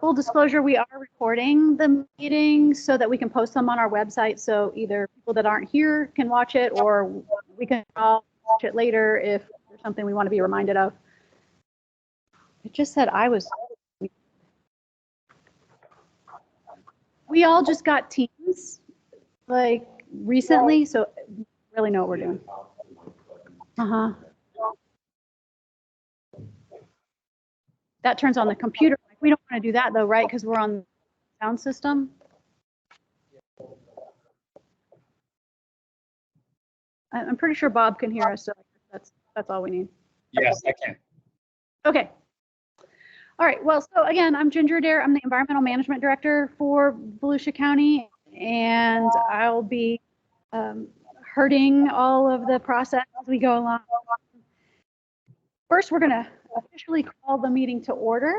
full disclosure, we are recording the meeting so that we can post them on our website. So either people that aren't here can watch it, or we can all watch it later if there's something we want to be reminded of. It just said we all just got Teams like recently, so we really know what we're doing. That turns on the computer. We don't want to do that though, right? Because we're on the sound system. I'm pretty sure Bob can hear us, so that's all we need. Yes, I can. Okay. All right. Well, so again, I'm Ginger Adair. I'm the Environmental Management Director for Volusia County, and I'll be herding all of the process as we go along. First, we're going to officially call the meeting to order.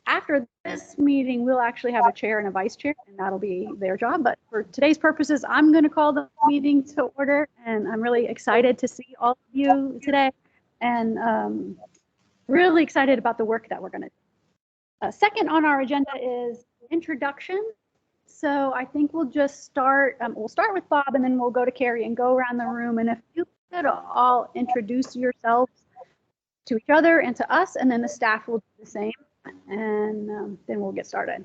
After this meeting, we'll actually have a chair and a vice chair, and that'll be their job. But for today's purposes, I'm going to call the meeting to order, and I'm really excited to see all of you today, and really excited about the work that we're going to do. Second on our agenda is introduction. So I think we'll just start. We'll start with Bob, and then we'll go to Carrie and go around the room. And if you could all introduce yourselves to each other and to us, and then the staff will do the same, and then we'll get started.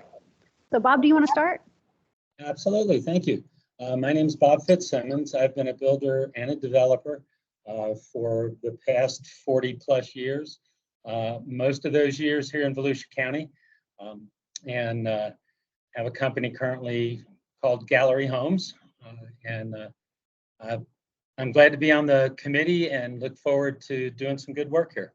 So Bob, do you want to start? Absolutely, thank you. My name is Bob Fitzsimmons. I've been a builder and a developer for the past 40 plus years. Most of those years here in Volusia County, and have a company currently called Gallery Homes, and I'm glad to be on the committee and look forward to doing some good work here.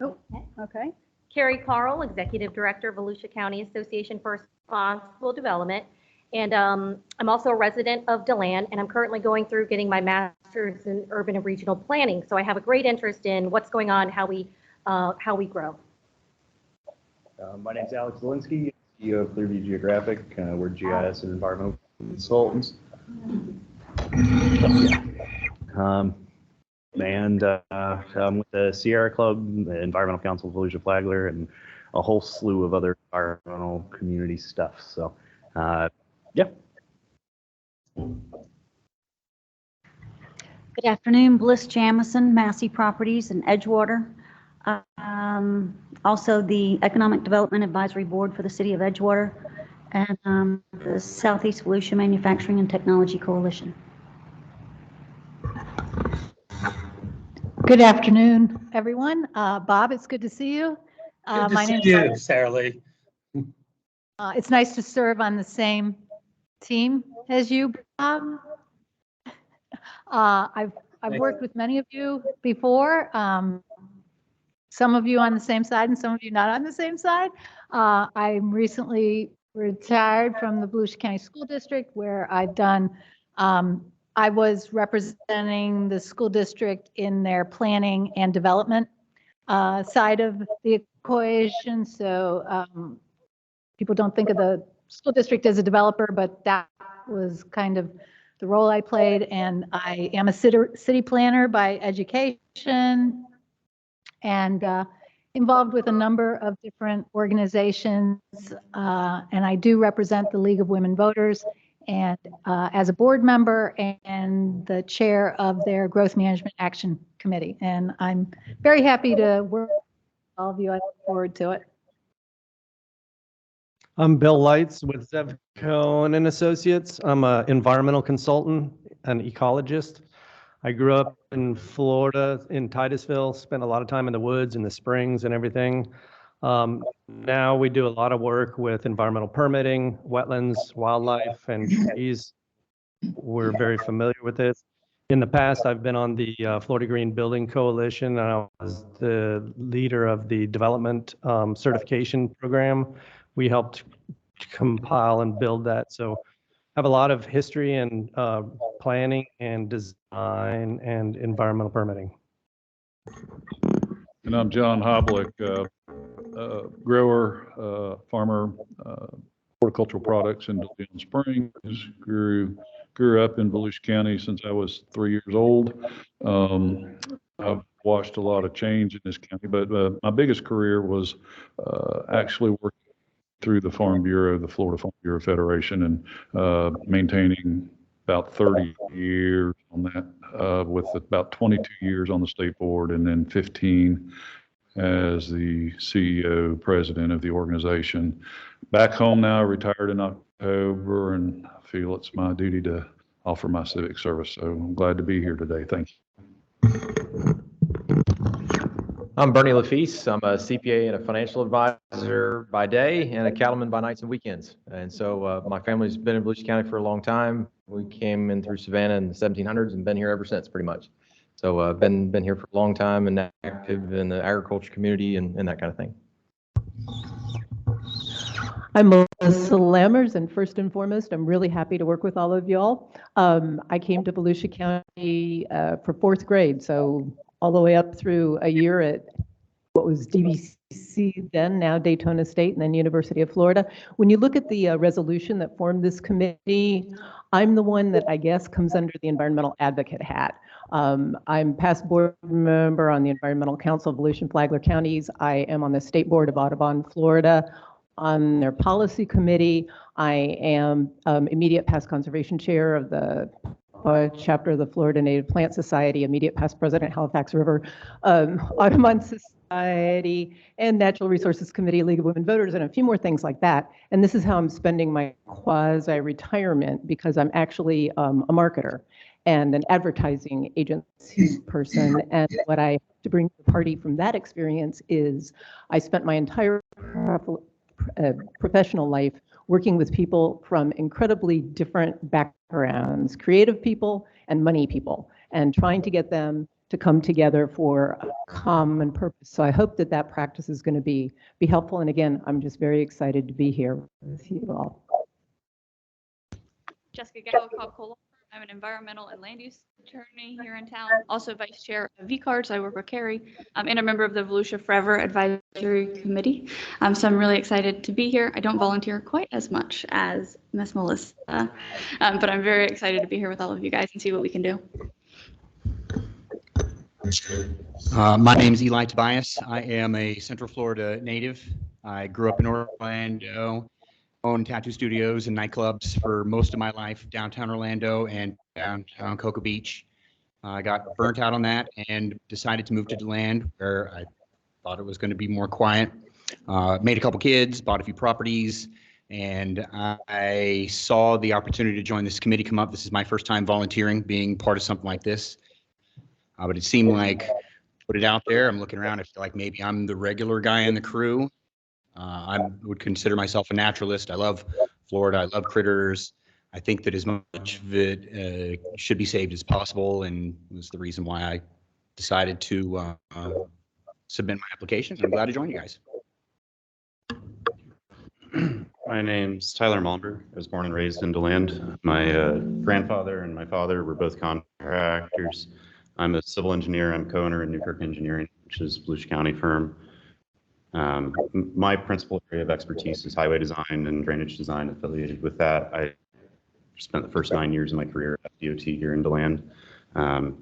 Oh, okay. Carrie Carl, Executive Director, Volusia County Association for Responsible Development. And I'm also a resident of DeLand, and I'm currently going through getting my master's in urban and regional planning. So I have a great interest in what's going on, how we grow. My name is Alex Walensky, CEO of Clearview Geographic. We're GIS and environmental consultants. I'm with the Sierra Club, the Environmental Council of Volusia Flagler, and a whole slew of other environmental community stuff. So, yeah. Good afternoon, Bliss Jamison, Massey Properties in Edgewater. Also the Economic Development Advisory Board for the City of Edgewater, and the Southeast Volusia Manufacturing and Technology Coalition. Good afternoon, everyone. Bob, it's good to see you. Good to see you, Sarah Lee. It's nice to serve on the same team as you, Bob. I've worked with many of you before. Some of you on the same side and some of you not on the same side. I'm recently retired from the Volusia County School District, where I've done I was representing the school district in their planning and development side of the equation. So people don't think of the school district as a developer, but that was kind of the role I played. And I am a city planner by education, and involved with a number of different organizations. And I do represent the League of Women Voters, and as a board member and the chair of their Growth Management Action Committee. And I'm very happy to work with all of you. I look forward to it. I'm Bill Lights with Zev Cohen and Associates. I'm an environmental consultant and ecologist. I grew up in Florida, in Titusville, spent a lot of time in the woods and the springs and everything. Now we do a lot of work with environmental permitting, wetlands, wildlife, and trees. We're very familiar with this. In the past, I've been on the Florida Green Building Coalition, and I was the leader of the development certification program. We helped compile and build that. So I have a lot of history in planning and design and environmental permitting. And I'm John Hoblick, grower, farmer, horticultural products in DeLeon Springs. Grew up in Volusia County since I was 3 years old. I've watched a lot of change in this county, but my biggest career was actually working through the Farm Bureau, the Florida Farm Bureau Federation, and maintaining about 30 years on that, with about 22 years on the state board, and then 15 as the CEO, president of the organization. Back home now, retired in October, and I feel it's my duty to offer my civic service. So I'm glad to be here today. Thank you. I'm Bernie Lafice. I'm a CPA and a financial advisor by day and a cattleman by nights and weekends. And so my family's been in Volusia County for a long time. We came in through Savannah in the 1700s and been here ever since, pretty much. So I've been here for a long time and active in the agriculture community and that kind of thing. I'm Melissa Lammers, and first and foremost, I'm really happy to work with all of y'all. I came to Volusia County for 4th grade, so all the way up through a year at what was DVC then, now Daytona State, and then University of Florida. When you look at the resolution that formed this committee, I'm the one that I guess comes under the environmental advocate hat. I'm past board member on the Environmental Council of Volusia and Flagler Counties. I am on the State Board of Audubon, Florida, on their policy committee. I am immediate past conservation chair of the chapter of the Florida Native Plant Society, immediate past president, Halifax River Audubon Society, and Natural Resources Committee, League of Women Voters, and a few more things like that. And this is how I'm spending my quasi-retirement, because I'm actually a marketer and an advertising agency person. And what I have to bring to the party from that experience is I spent my entire professional life working with people from incredibly different backgrounds, creative people and money people, and trying to get them to come together for a common purpose. So I hope that that practice is going to be helpful. And again, I'm just very excited to be here with you all. Jessica Gallo, Cobb Cola. I'm an environmental and land use attorney here in town, also vice chair of VCARD, so I work with Carrie, and a member of the Volusia Forever Advisory Committee. So I'm really excited to be here. I don't volunteer quite as much as Miss Melissa, but I'm very excited to be here with all of you guys and see what we can do. My name is Eli Tobias. I am a Central Florida native. I grew up in Orlando, owned tattoo studios and nightclubs for most of my life, downtown Orlando and downtown Cocoa Beach. I got burnt out on that and decided to move to DeLand, where I thought it was going to be more quiet. Made a couple kids, bought a few properties, and I saw the opportunity to join this committee come up. This is my first time volunteering, being part of something like this. But it seemed like, put it out there, I'm looking around, I feel like maybe I'm the regular guy in the crew. I would consider myself a naturalist. I love Florida. I love critters. I think that as much of it should be saved as possible, and was the reason why I decided to submit my application. I'm glad to join you guys. My name's Tyler Mullenberg. I was born and raised in DeLand. My grandfather and my father were both contractors. I'm a civil engineer. I'm co-owner in Newkirk Engineering, which is a Volusia County firm. My principal area of expertise is highway design and drainage design. Affiliated with that, I spent the first 9 years of my career at DOT here in DeLand,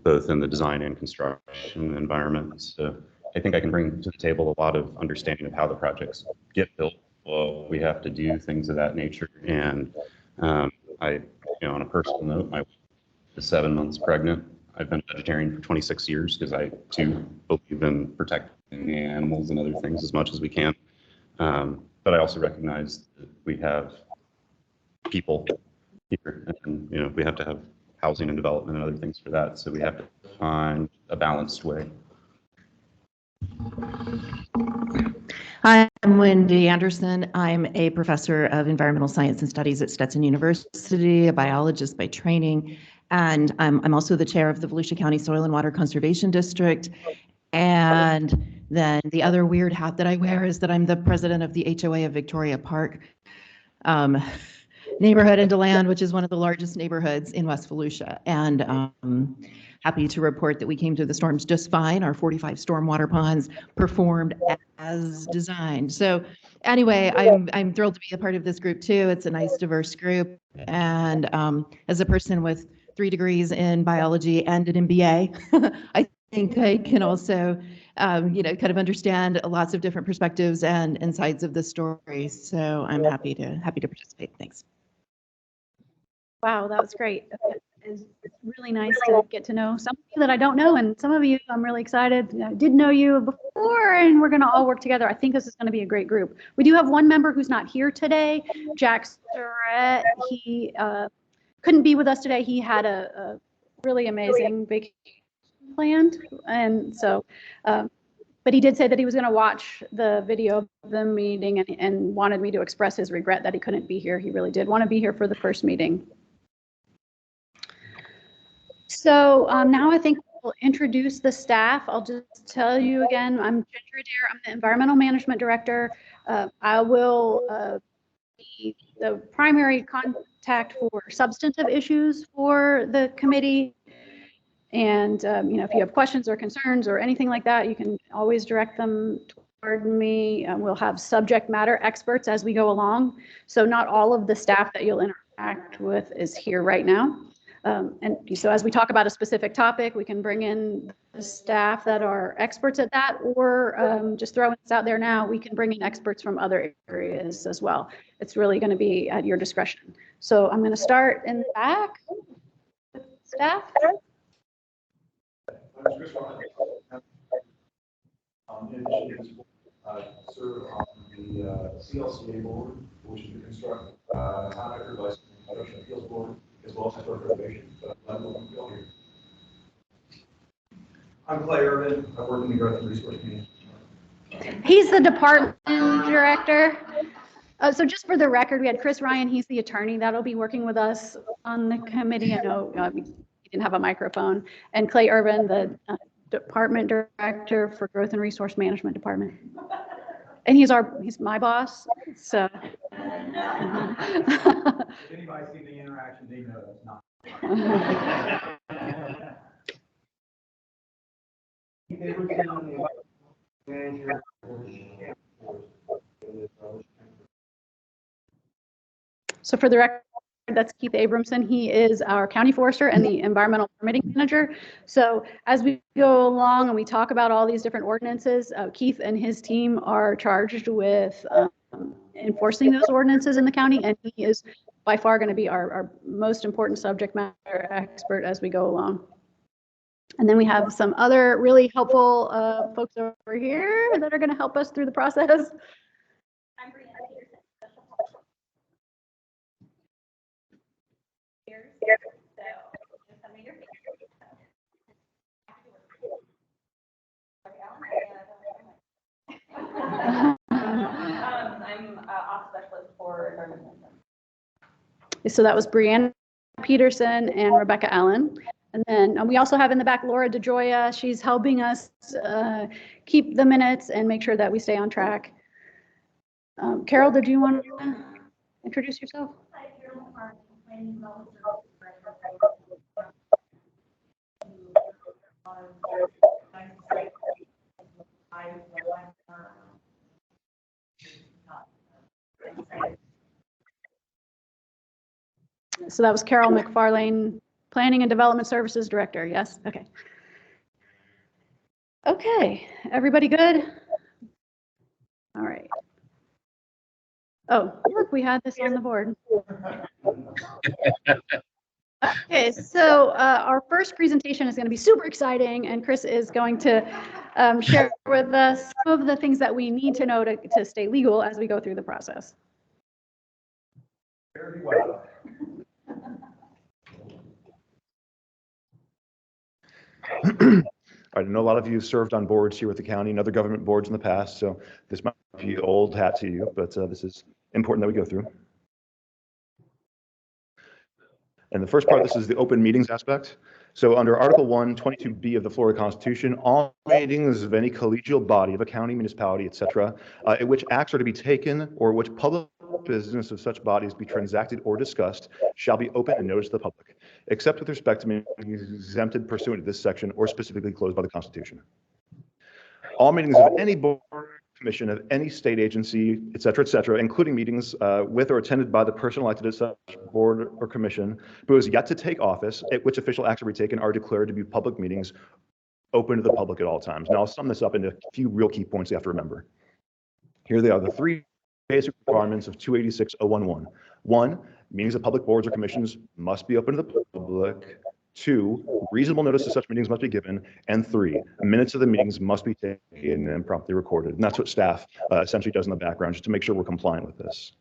both in the design and construction environment. So I think I can bring to the table a lot of understanding of how the projects get built. Well, we have to do things of that nature. And on a personal note, my wife is 7 months pregnant. I've been a vegetarian for 26 years because I too believe in protecting the animals and other things as much as we can. But I also recognize that we have people here, and we have to have housing and development and other things for that. So we have to find a balanced way. Hi, I'm Wendy Anderson. I'm a professor of environmental science and studies at Stetson University, a biologist by training, and I'm also the chair of the Volusia County Soil and Water Conservation District. And then the other weird hat that I wear is that I'm the president of the HOA of Victoria Park. neighborhood in DeLand, which is one of the largest neighborhoods in West Volusia. And happy to report that we came through the storms just fine. Our 45 stormwater ponds performed as designed. So anyway, I'm thrilled to be a part of this group too. It's a nice, diverse group. And as a person with 3 degrees in biology and an MBA, I think I can also, kind of understand lots of different perspectives and sides of the story. So I'm happy to participate. Thanks. Wow, that was great. It's really nice to get to know some of you that I don't know, and some of you I'm really excited. I did know you before, and we're going to all work together. I think this is going to be a great group. We do have one member who's not here today, Jack Surratt. He couldn't be with us today. He had a really amazing vacation planned, and so, but he did say that he was going to watch the video of the meeting and wanted me to express his regret that he couldn't be here. He really did want to be here for the first meeting. So now I think we'll introduce the staff. I'll just tell you again, I'm Ginger Adair. I'm the Environmental Management Director. I will be the primary contact for substantive issues for the committee. And if you have questions or concerns or anything like that, you can always direct them toward me. We'll have subject matter experts as we go along. So not all of the staff that you'll interact with is here right now. And so as we talk about a specific topic, we can bring in the staff that are experts at that, or just throwing this out there now, we can bring in experts from other areas as well. It's really going to be at your discretion. So I'm going to start in the back with staff. Serve on the CLCA board, which is the Contractor License Construction Appeals Board, as well as historic preservation. I'm Clay Irvin. I work in the Growth and Resource Committee. He's the department director. So just for the record, we had Chris Ryan. He's the attorney that'll be working with us on the committee. I know he didn't have a microphone. And Clay Irvin, the department director for Growth and Resource Management Department. And he's my boss. So. If anybody see the interaction, they know that's not. So for the record, that's Keith Abramson. He is our county forester and the environmental permitting manager. So as we go along and we talk about all these different ordinances, Keith and his team are charged with enforcing those ordinances in the county, and he is by far going to be our most important subject matter expert as we go along. And then we have some other really helpful folks over here that are going to help us through the process. I'm ops specialist for environmental. So that was Brianna Peterson and Rebecca Allen. And then we also have in the back Laura DeJoya. She's helping us keep the minutes and make sure that we stay on track. Carol, did you want to introduce yourself? Hi, Carol. So that was Carol McFarlane, Planning and Development Services Director. Yes. Okay. Okay. Everybody good? All right. Oh, look, we had this on the board. Okay, so our first presentation is going to be super exciting, and Chris is going to share with us some of the things that we need to know to stay legal as we go through the process. Very well. I know a lot of you served on boards here with the county and other government boards in the past, so this might be old hat to you, but this is important that we go through. And the first part of this is the open meetings aspect. So under Article 1, 22B of the Florida Constitution, all meetings of any collegial body of a county, municipality, etc., at which acts are to be taken or which public business of such bodies be transacted or discussed shall be open and noticed to the public, except with respect to meetings exempted pursuant to this section or specifically closed by the Constitution. All meetings of any board, commission of any state agency, et cetera, including meetings with or attended by the person elected as such board or commission who has yet to take office, at which official action will be taken, are declared to be public meetings open to the public at all times. Now I'll sum this up into a few real key points you have to remember. Here they are, the three basic requirements of 286.011. 1, meetings of public boards or commissions must be open to the public. 2, reasonable notice of such meetings must be given. And 3, minutes of the meetings must be taken and promptly recorded. And that's what staff essentially does in the background, just to make sure we're compliant with this.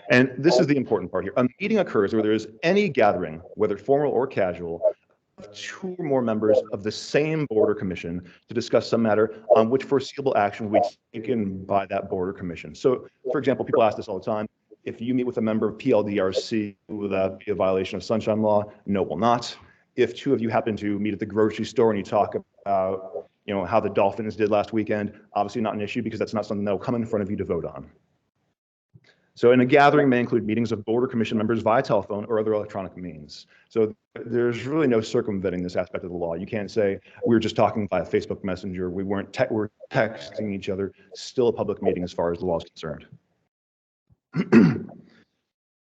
And this is the important part here. A meeting occurs where there is any gathering, whether formal or casual, of 2 or more members of the same board or commission to discuss some matter on which foreseeable action will be taken by that board or commission. So, for example, people ask this all the time. If you meet with a member of PLDRC, will that be a violation of sunshine law? No, it will not. If 2 of you happen to meet at the grocery store and you talk about, how the Dolphins did last weekend, obviously not an issue because that's not something that will come in front of you to vote on. So, and a gathering may include meetings of board or commission members via telephone or other electronic means. So there's really no circumventing this aspect of the law. You can't say we were just talking via Facebook Messenger, we we're texting each other. Still a public meeting as far as the law is concerned.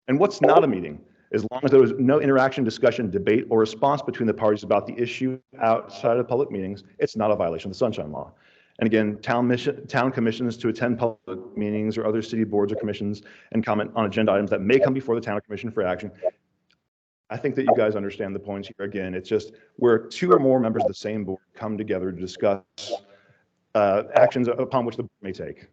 And what's not a meeting? As long as there was no interaction, discussion, debate, or response between the parties about the issue outside of public meetings, it's not a violation of the Sunshine Law. And again, town commissions to attend public meetings or other city boards or commissions and comment on agenda items that may come before the town or commission for action. I think that you guys understand the points here. Again, it's just where 2 or more members of the same board come together to discuss actions upon which the board may take.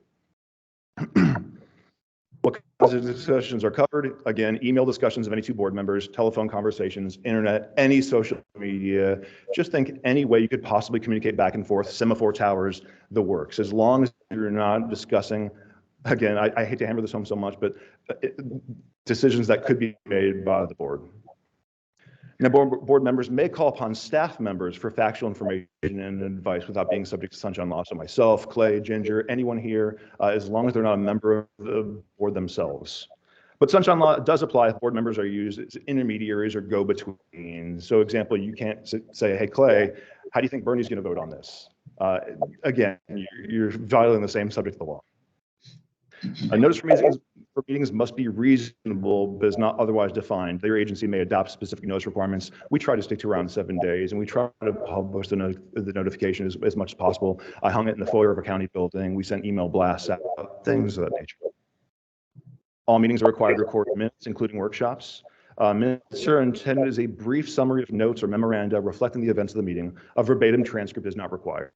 What kinds of discussions are covered? Again, email discussions of any 2 board members, telephone conversations, internet, any social media. Just think any way you could possibly communicate back and forth, semaphore towers, the works. As long as you're not discussing, again, I hate to hammer this home so much, but decisions that could be made by the board. Now, board members may call upon staff members for factual information and advice without being subject to sunshine law. So myself, Clay, Ginger, anyone here, as long as they're not a member of the board themselves. But sunshine law does apply if board members are used as intermediaries or go-between. So example, you can't say, hey, Clay, how do you think Bernie's going to vote on this? Again, you're violating the same subject of the law. A notice for meetings must be reasonable, but is not otherwise defined. Their agency may adopt specific notice requirements. We try to stick to around 7 days, and we try to publish the notification as much as possible. I hung it in the foyer of a county building. We sent email blasts out, things of that nature. All meetings are required to record minutes, including workshops. Minutes are intended as a brief summary of notes or memoranda reflecting the events of the meeting. A verbatim transcript is not required.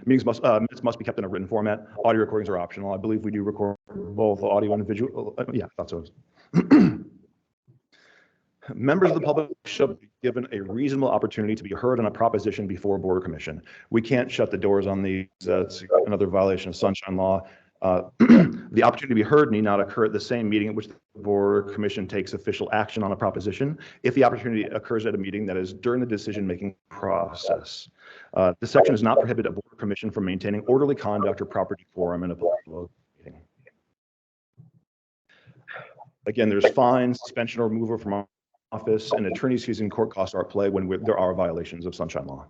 Minutes must be kept in a written format. Audio recordings are optional. I believe we do record both audio and visual. Yeah, I thought so. Members of the public should be given a reasonable opportunity to be heard on a proposition before a board or commission. We can't shut the doors on these. That's another violation of sunshine law. The opportunity to be heard need not occur at the same meeting at which the board or commission takes official action on a proposition if the opportunity occurs at a meeting that is during the decision-making process. This section does not prohibit a board or commission from maintaining orderly conduct or proper decorum in a public meeting. Again, there's fines, suspension, or removal from office, and attorney's fees and court costs are at play when there are violations of sunshine law.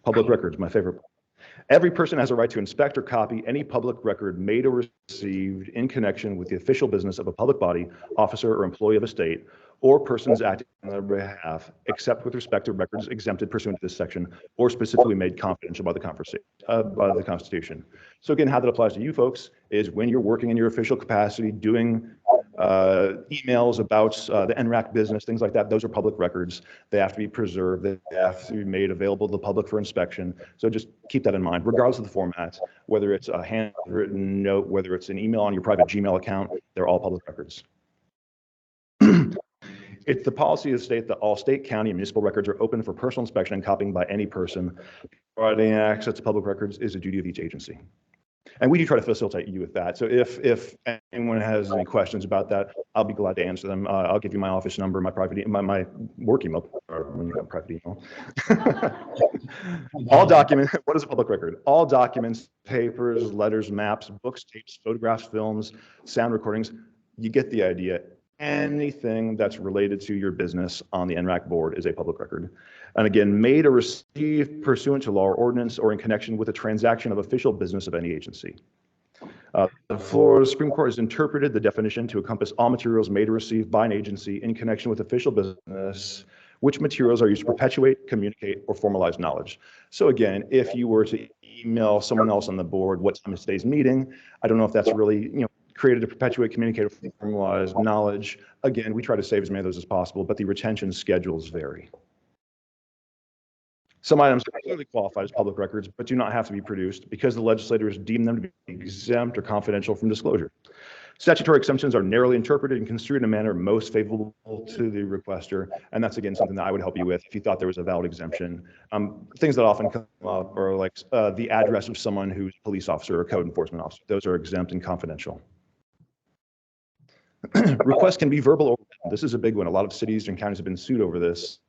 Public records, my favorite. Every person has a right to inspect or copy any public record made or received in connection with the official business of a public body, officer, or employee of a state, or persons acting on their behalf, except with respect to records exempted pursuant to this section, or specifically made confidential by the Constitution. So again, how that applies to you folks is when you're working in your official capacity, doing emails about the ENRAC business, things like that, those are public records. They have to be preserved. They have to be made available to the public for inspection. So just keep that in mind, regardless of the format, whether it's a handwritten note, whether it's an email on your private Gmail account, they're all public records. It's the policy of the state that all state, county, and municipal records are open for personal inspection and copying by any person. Providing access to public records is a duty of each agency. And we do try to facilitate you with that. So if anyone has any questions about that, I'll be glad to answer them. I'll give you my office number, my private, my work email, or private email. All documents, what is a public record? All documents, papers, letters, maps, books, tapes, photographs, films, sound recordings, you get the idea. Anything that's related to your business on the ENRAC board is a public record. And again, made or received pursuant to law or ordinance or in connection with a transaction of official business of any agency. The Florida Supreme Court has interpreted the definition to encompass all materials made or received by an agency in connection with official business, which materials are used to perpetuate, communicate, or formalize knowledge. So again, if you were to email someone else on the board, what time is today's meeting? I don't know if that's really, created to perpetuate, communicate, or formalize knowledge. Again, we try to save as many of those as possible, but the retention schedules vary. Some items are clearly qualified as public records, but do not have to be produced because the legislators deem them to be exempt or confidential from disclosure. Statutory exemptions are narrowly interpreted and construed in a manner most favorable to the requester, and that's again something that I would help you with if you thought there was a valid exemption. Things that often come up are like the address of someone who's a police officer or code enforcement officer. Those are exempt and confidential. Requests can be verbal or written. This is a big one. A lot of cities and counties have been sued over this.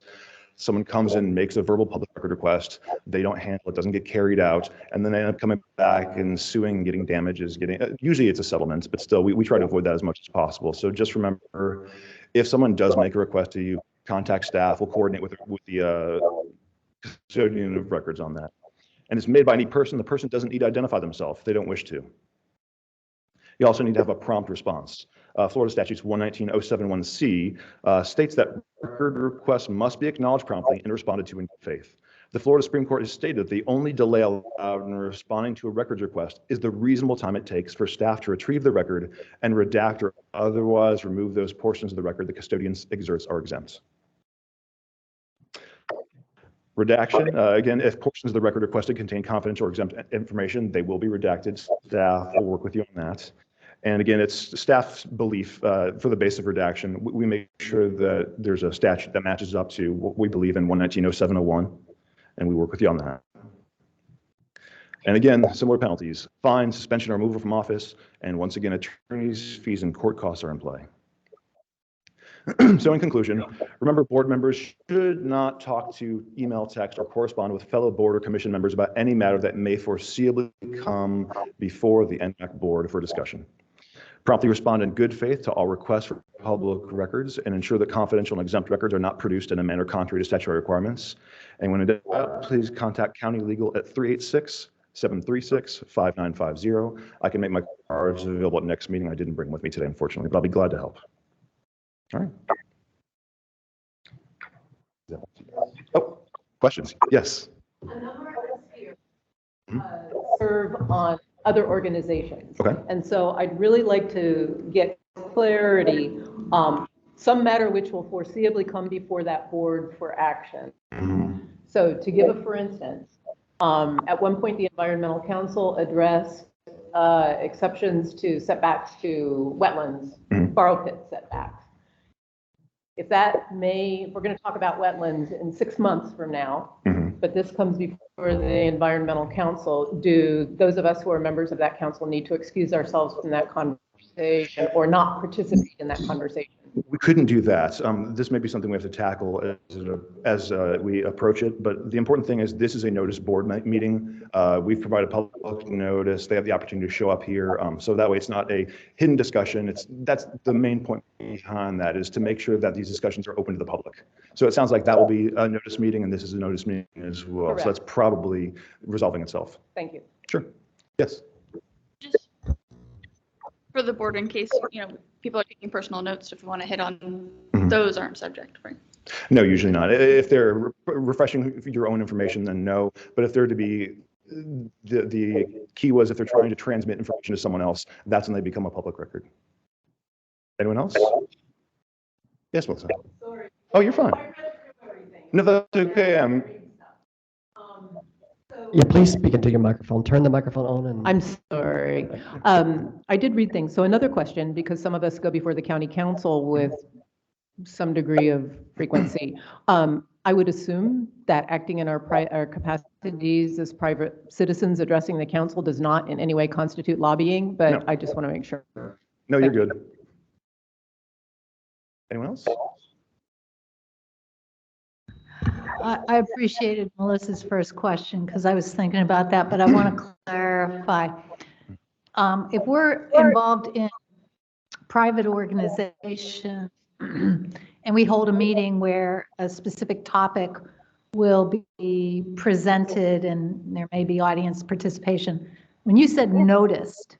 Someone comes in, makes a verbal public record request, they don't handle it, doesn't get carried out, and then they end up coming back and suing, getting damages, usually it's a settlement, but still we try to avoid that as much as possible. So just remember, if someone does make a request to you, contact staff, we'll coordinate with the custodian of records on that. And it's made by any person, the person doesn't need to identify themselves if they don't wish to. You also need to have a prompt response. Florida Statutes 119.071C states that record requests must be acknowledged promptly and responded to in good faith. The Florida Supreme Court has stated that the only delay allowed in responding to a records request is the reasonable time it takes for staff to retrieve the record and redact or otherwise remove those portions of the record the custodian exerts are exempt. Redaction, again, if portions of the record requested contain confidential or exempt information, they will be redacted. Staff will work with you on that. And again, it's staff's belief for the base of redaction. We make sure that there's a statute that matches up to what we believe in 119.0701, and we work with you on that. And again, similar penalties, fine, suspension or removal from office, and once again, attorneys' fees and court costs are in play. So in conclusion, remember board members should not talk to, email, text, or correspond with fellow board or commission members about any matter that may foreseeably come before the ENRAC board for discussion. Promptly respond in good faith to all requests for public records and ensure that confidential and exempt records are not produced in a manner contrary to statutory requirements. And when in doubt, please contact county legal at 386-736-5950. I can make my cards available at next meeting. I didn't bring them with me today, unfortunately, but I'll be glad to help. All right. Oh, questions? Yes. A number of us here serve on other organizations. Okay. And so I'd really like to get clarity, some matter which will foreseeably come before that board for action. So to give a for instance, at one point the Environmental Council addressed exceptions to setbacks to wetlands, borrow pit setbacks. If that we're going to talk about wetlands in 6 months from now, but this comes before the Environmental Council, do those of us who are members of that council need to excuse ourselves from that conversation or not participate in that conversation? We couldn't do that. This may be something we have to tackle as we approach it, but the important thing is this is a notice board meeting. We've provided public notice. They have the opportunity to show up here. So that way it's not a hidden discussion. That's the main point behind that, is to make sure that these discussions are open to the public. So it sounds like that will be a notice meeting and this is a notice meeting as well. Correct. So that's probably resolving itself. Thank you. Sure. Yes. Just for the board, in case, people are taking personal notes, if you want to hit on those aren't subject, right? No, usually not. If they're refreshing your own information, then no. But if they're to be, the key was if they're trying to transmit information to someone else, that's when they become a public record. Anyone else? Yes, Melissa. Sorry. Oh, you're fine. No, that's okay. Yeah, please speak into your microphone. Turn the microphone on. And I'm sorry. I did read things. So another question, because some of us go before the county council with some degree of frequency. I would assume that acting in our capacities as private citizens addressing the council does not in any way constitute lobbying, but No. I just want to make sure. No, you're good. Anyone else? I appreciated Melissa's first question because I was thinking about that, but I want to clarify. If we're involved in private organization and we hold a meeting where a specific topic will be presented and there may be audience participation, when you said noticed,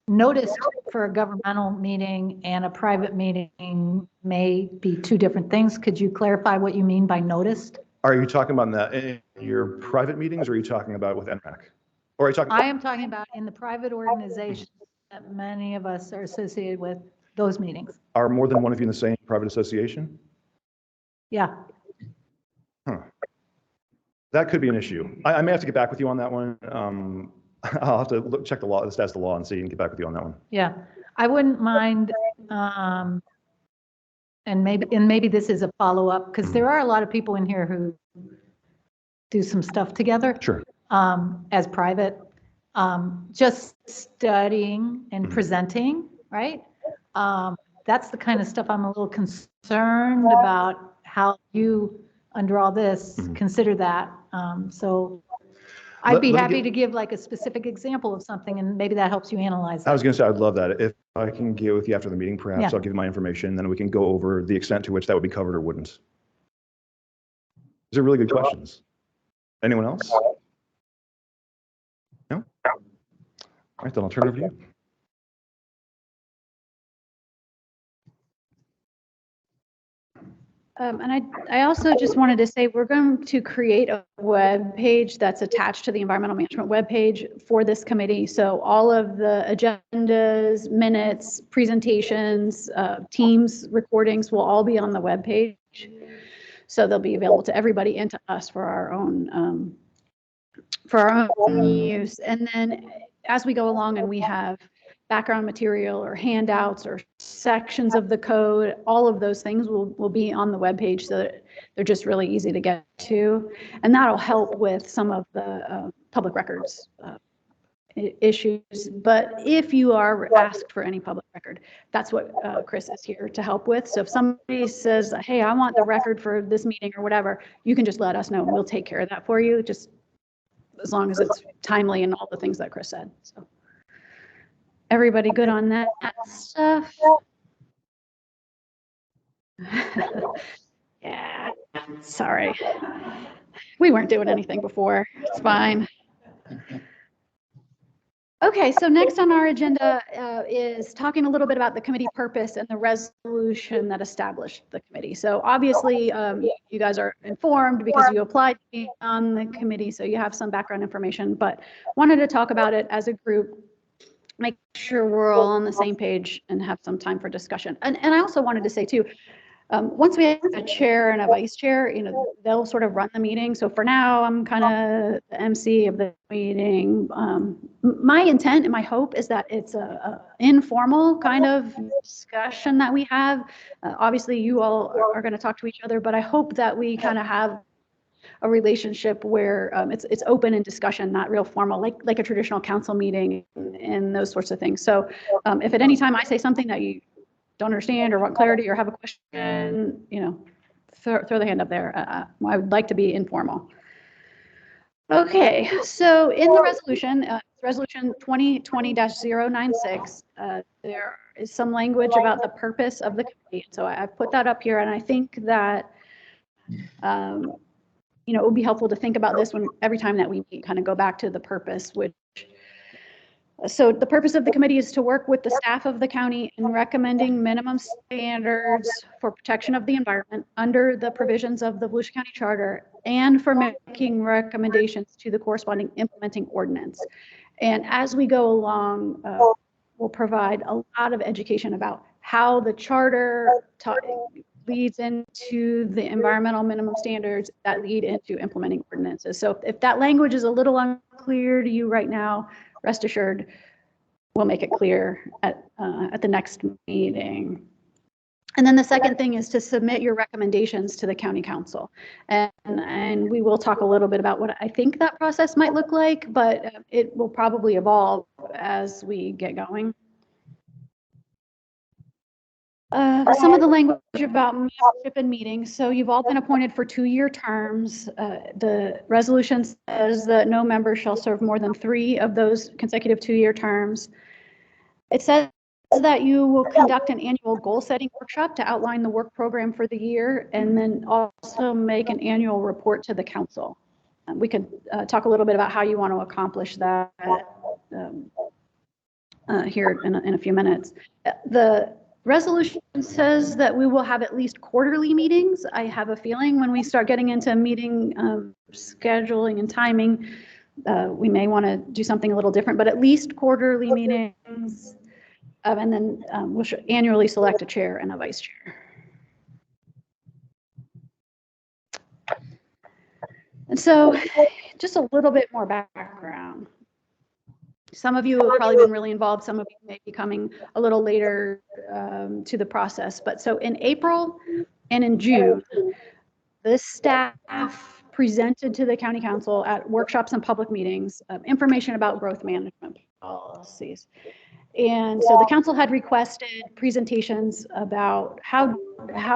noticed for a governmental meeting and a private meeting may be two different things. Could you clarify what you mean by noticed? Are you talking about in your private meetings, or are you talking about with ENRAC? Or are you talking? I am talking about in the private organization that many of us are associated with, those meetings. Are more than one of you in the same private association? Yeah. Huh. That could be an issue. I may have to get back with you on that one. I'll have to check the law, the status of the law, and see and get back with you on that one. Yeah, I wouldn't mind, and maybe this is a follow-up, because there are a lot of people in here who do some stuff together. Sure. As private, just studying and presenting, right? That's the kind of stuff I'm a little concerned about, how you, under all this, consider that. So I'd be happy to give like a specific example of something, and maybe that helps you analyze it. I was going to say, I'd love that. If I can get with you after the meeting, perhaps Yeah. I'll give you my information, then we can go over the extent to which that would be covered or wouldn't. These are really good questions. Anyone else? No? All right, then I'll turn it over to you. And I also just wanted to say we're going to create a web page that's attached to the environmental management web page for this committee. So all of the agendas, minutes, presentations, Teams recordings will all be on the web page. So they'll be available to everybody and to us for our own use. And then as we go along and we have background material or handouts or sections of the code, all of those things will be on the webpage, so that they're just really easy to get to. And that'll help with some of the public records issues. But if you are asked for any public record, that's what Chris is here to help with. So if somebody says, hey, I want the record for this meeting or whatever, you can just let us know and we'll take care of that for you, just as long as it's timely and all the things that Chris said. So. Everybody good on that stuff? Yeah, sorry. We weren't doing anything before. It's fine. Okay, so next on our agenda is talking a little bit about the committee purpose and the resolution that established the committee. So obviously, you guys are informed because you applied to be on the committee, so you have some background information, but wanted to talk about it as a group, make sure we're all on the same page and have some time for discussion. And I also wanted to say too, once we have a chair and a vice chair, they'll sort of run the meeting. So for now, I'm kind of the MC of the meeting. My intent and my hope is that it's a informal kind of discussion that we have. Obviously, you all are going to talk to each other, but I hope that we kind of have a relationship where it's open and discussion, not real formal, like a traditional council meeting and those sorts of things. So if at any time I say something that you don't understand or want clarity or have a question, throw the hand up there. I would like to be informal. Okay, so in the resolution, resolution 2020-096, there is some language about the purpose of the committee. So I've put that up here, and I think that it would be helpful to think about this every time that we kind of go back to the purpose, so the purpose of the committee is to work with the staff of the county in recommending minimum standards for protection of the environment under the provisions of the Volusia County Charter, and for making recommendations to the corresponding implementing ordinance. And as we go along, we'll provide a lot of education about how the charter leads into the environmental minimum standards that lead into implementing ordinances. So if that language is a little unclear to you right now, rest assured, we'll make it clear at the next meeting. And then the second thing is to submit your recommendations to the county council. And we will talk a little bit about what I think that process might look like, but it will probably evolve as we get going. Some of the language about membership and meetings. So you've all been appointed for 2-year terms. The resolution says that no member shall serve more than 3 of those consecutive 2-year terms. It says that you will conduct an annual goal-setting workshop to outline the work program for the year, and then also make an annual report to the council. We could talk a little bit about how you want to accomplish that here in a few minutes. The resolution says that we will have at least quarterly meetings. I have a feeling when we start getting into meeting scheduling and timing, we may want to do something a little different, but at least quarterly meetings. And then we'll annually select a chair and a vice chair. And so just a little bit more background. Some of you have probably been really involved. Some of you may be coming a little later to the process. But so in April and in June, the staff presented to the county council at workshops and public meetings information about growth management policies. And so the council had requested presentations about how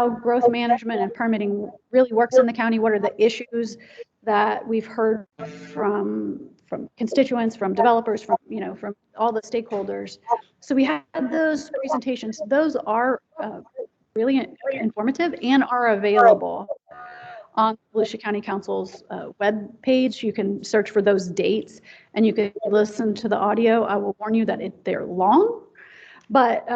growth management and permitting really works in the county. What are the issues that we've heard from constituents, from developers, from all the stakeholders. So we had those presentations. Those are really informative and are available on the Volusia County Council's web page. You can search for those dates and you can listen to the audio. I will warn you that they're long, but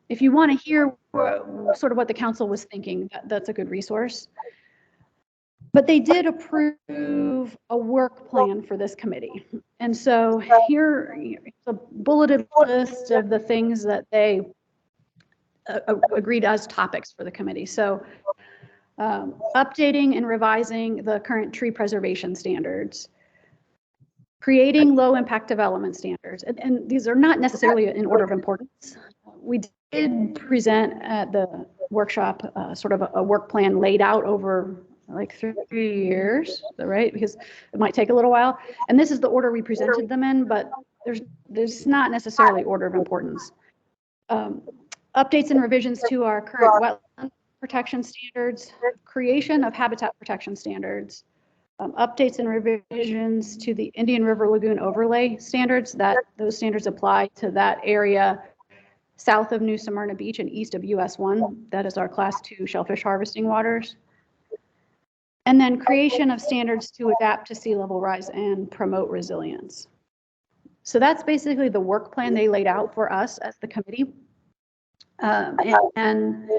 if you want to hear sort of what the council was thinking, that's a good resource. But they did approve a work plan for this committee. And so here is a bulleted list of the things that they agreed as topics for the committee. So updating and revising the current tree preservation standards, creating low impact development standards. And these are not necessarily in order of importance. We did present at the workshop sort of a work plan laid out over like 3 years, right? Because it might take a little while. And this is the order we presented them in, but there's not necessarily order of importance. Updates and revisions to our current wetland protection standards, creation of habitat protection standards, updates and revisions to the Indian River Lagoon overlay standards. Those standards apply to that area south of New Smyrna Beach and east of US 1. That is our class 2 shellfish harvesting waters. And then creation of standards to adapt to sea level rise and promote resilience. So that's basically the work plan they laid out for us as the committee. And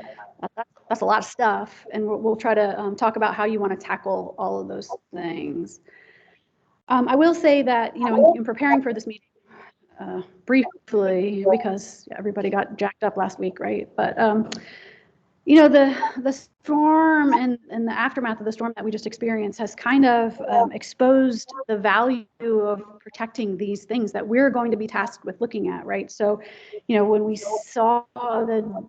that's a lot of stuff. And we'll try to talk about how you want to tackle all of those things. I will say that, in preparing for this meeting, briefly, because everybody got jacked up last week, right? But the storm and the aftermath of the storm that we just experienced has kind of exposed the value of protecting these things that we're going to be tasked with looking at, right? So, when we saw the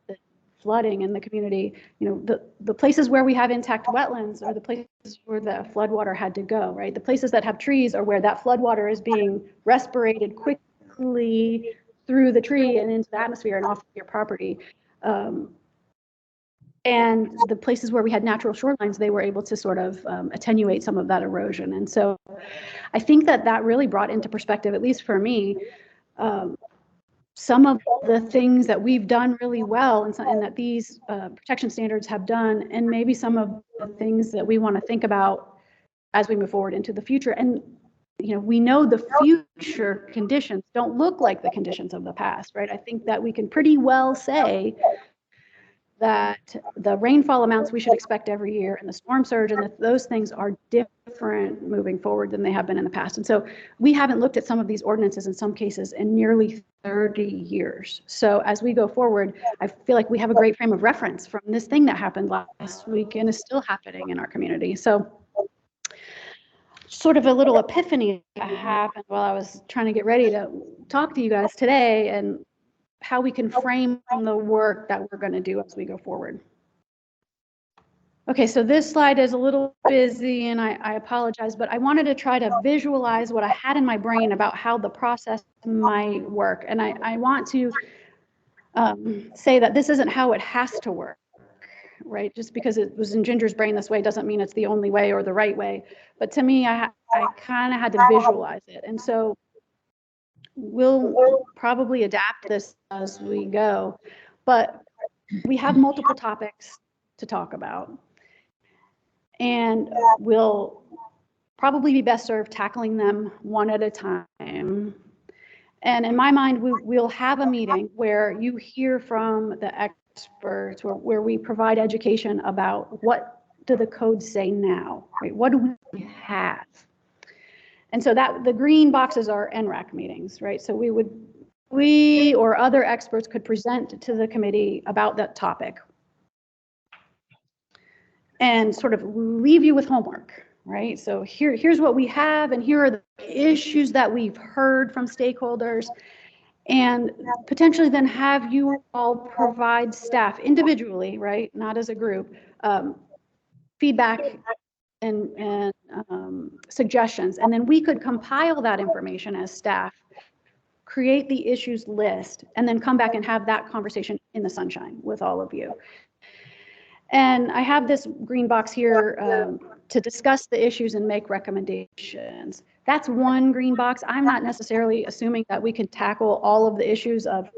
flooding in the community, the places where we have intact wetlands are the places where the floodwater had to go, right? The places that have trees are where that floodwater is being respirated quickly through the tree and into the atmosphere and off of your property. And the places where we had natural shorelines, they were able to sort of attenuate some of that erosion. And so I think that really brought into perspective, at least for me, some of the things that we've done really well and that these protection standards have done, and maybe some of the things that we want to think about as we move forward into the future. And we know the future conditions don't look like the conditions of the past, right? I think that we can pretty well say that the rainfall amounts we should expect every year and the storm surge and those things are different moving forward than they have been in the past. And so we haven't looked at some of these ordinances in some cases in nearly 30 years. So as we go forward, I feel like we have a great frame of reference from this thing that happened last week and is still happening in our community. So sort of a little epiphany that happened while I was trying to get ready to talk to you guys today. And how we can frame the work that we're going to do as we go forward. Okay, so this slide is a little busy and I apologize, but I wanted to try to visualize what I had in my brain about how the process might work. And I want to say that this isn't how it has to work, right? Just because it was in Ginger's brain this way doesn't mean it's the only way or the right way. But to me, I kind of had to visualize it. And so we'll probably adapt this as we go. But we have multiple topics to talk about. And we'll probably be best served tackling them one at a time. And in my mind, we'll have a meeting where you hear from the experts, where we provide education about what do the codes say now, right? What do we have? And so that the green boxes are ENRAC meetings, right? So we or other experts could present to the committee about that topic and sort of leave you with homework, right? So here's what we have, and here are the issues that we've heard from stakeholders, and potentially then have you all provide staff individually, right, not as a group, feedback and suggestions. And then we could compile that information as staff, create the issues list, and then come back and have that conversation in the sunshine with all of you. And I have this green box here to discuss the issues and make recommendations. That's one green box. I'm not necessarily assuming that we can tackle all of the issues of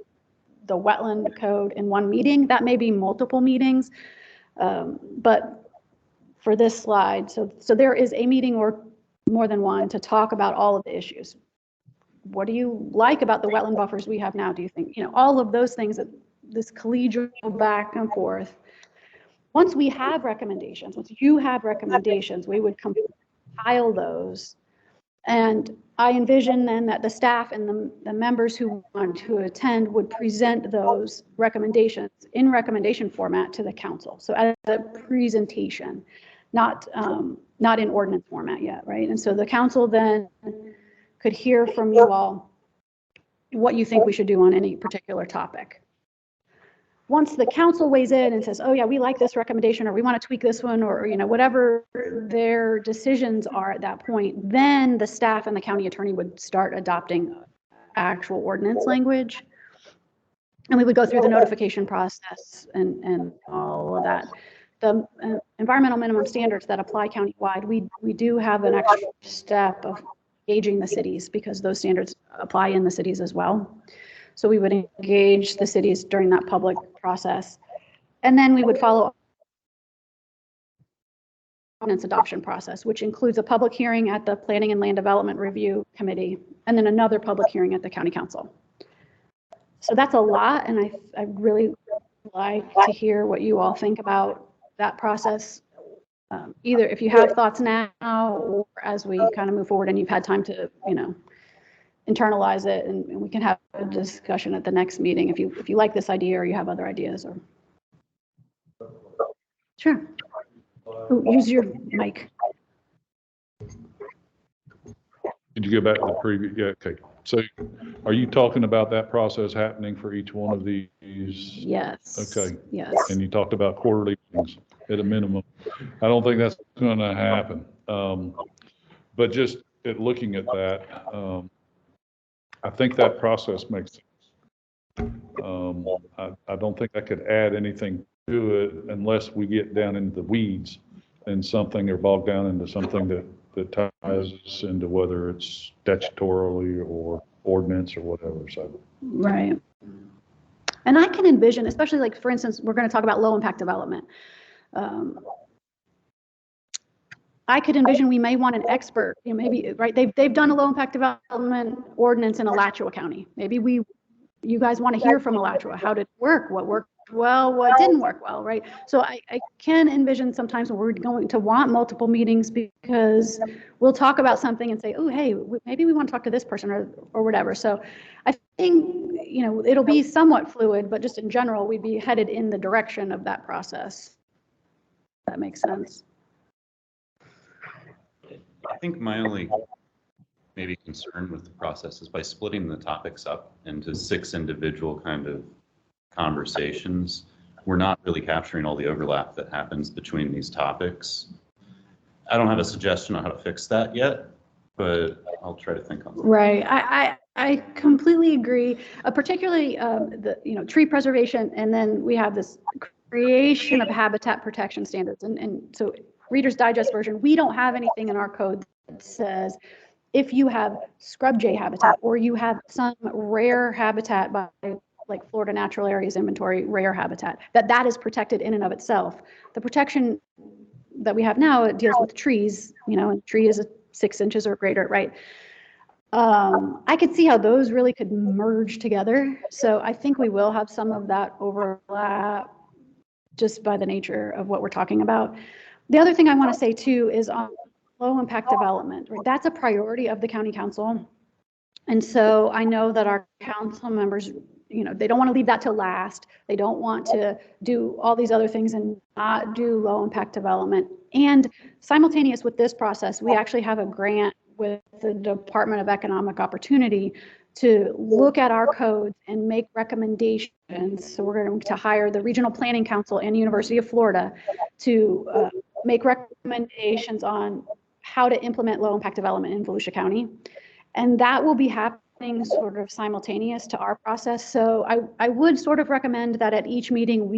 the wetland code in one meeting. That may be multiple meetings, but for this slide, so there is a meeting or more than one to talk about all of the issues. What do you like about the wetland buffers we have now? Do you think, all of those things, this collegial back and forth. Once we have recommendations, once you have recommendations, we would compile those. And I envision then that the staff and the members who want to attend would present those recommendations in recommendation format to the council. So as a presentation, not in ordinance format yet, right? And so the council then could hear from you all what you think we should do on any particular topic. Once the council weighs in and says, oh yeah, we like this recommendation, or we want to tweak this one, or whatever their decisions are at that point, then the staff and the county attorney would start adopting actual ordinance language. And we would go through the notification process and all of that. The environmental minimum standards that apply countywide, we do have an extra step of engaging the cities, because those standards apply in the cities as well. So we would engage the cities during that public process. And then we would follow ordinance adoption process, which includes a public hearing at the Planning and Land Development Review Committee, and then another public hearing at the County Council. So that's a lot, and I really like to hear what you all think about that process. Either if you have thoughts now, or as we kind of move forward and you've had time to, internalize it, and we can have a discussion at the next meeting if you like this idea or you have other ideas. Or sure. Ooh, use your mic. Did you go back to the previous? Yeah, okay. So are you talking about that process happening for each one of these? Yes. Okay. Yes. And you talked about quarterly meetings at a minimum. I don't think that's going to happen. But just at looking at that, I think that process makes sense. I don't think I could add anything to it unless we get down into the weeds and something, or bog down into something that ties us into whether it's statutorily or ordinance or whatever. So right. And I can envision, especially like, for instance, we're going to talk about low impact development. I could envision we may want an expert, maybe, right? They've done a low impact development ordinance in Alachua County. Maybe you guys want to hear from Alachua. How did it work? What worked well? What didn't work well, right? So I can envision sometimes we're going to want multiple meetings, because we'll talk about something and say, oh, hey, maybe we want to talk to this person or whatever. So I think, it'll be somewhat fluid, but just in general, we'd be headed in the direction of that process. That makes sense. I think my only maybe concern with the process is by splitting the topics up into 6 individual kind of conversations, we're not really capturing all the overlap that happens between these topics. I don't have a suggestion on how to fix that yet, but I'll try to think on that. Right. I completely agree, particularly the tree preservation, and then we have this creation of habitat protection standards. And so Reader's Digest version, we don't have anything in our code that says if you have scrub jay habitat or you have some rare habitat by like Florida Natural Areas Inventory rare habitat, that is protected in and of itself. The protection that we have now, it deals with trees, and a tree is 6 inches or greater, right? I could see how those really could merge together. So I think we will have some of that overlap just by the nature of what we're talking about. The other thing I want to say too is on low impact development, right? That's a priority of the county council. And so I know that our council members, they don't want to leave that till last. They don't want to do all these other things and not do low impact development. And simultaneous with this process, we actually have a grant with the Department of Economic Opportunity to look at our codes and make recommendations. So we're going to hire the Regional Planning Council and University of Florida to make recommendations on how to implement low impact development in Volusia County. And that will be happening sort of simultaneous to our process. So I would sort of recommend that at each meeting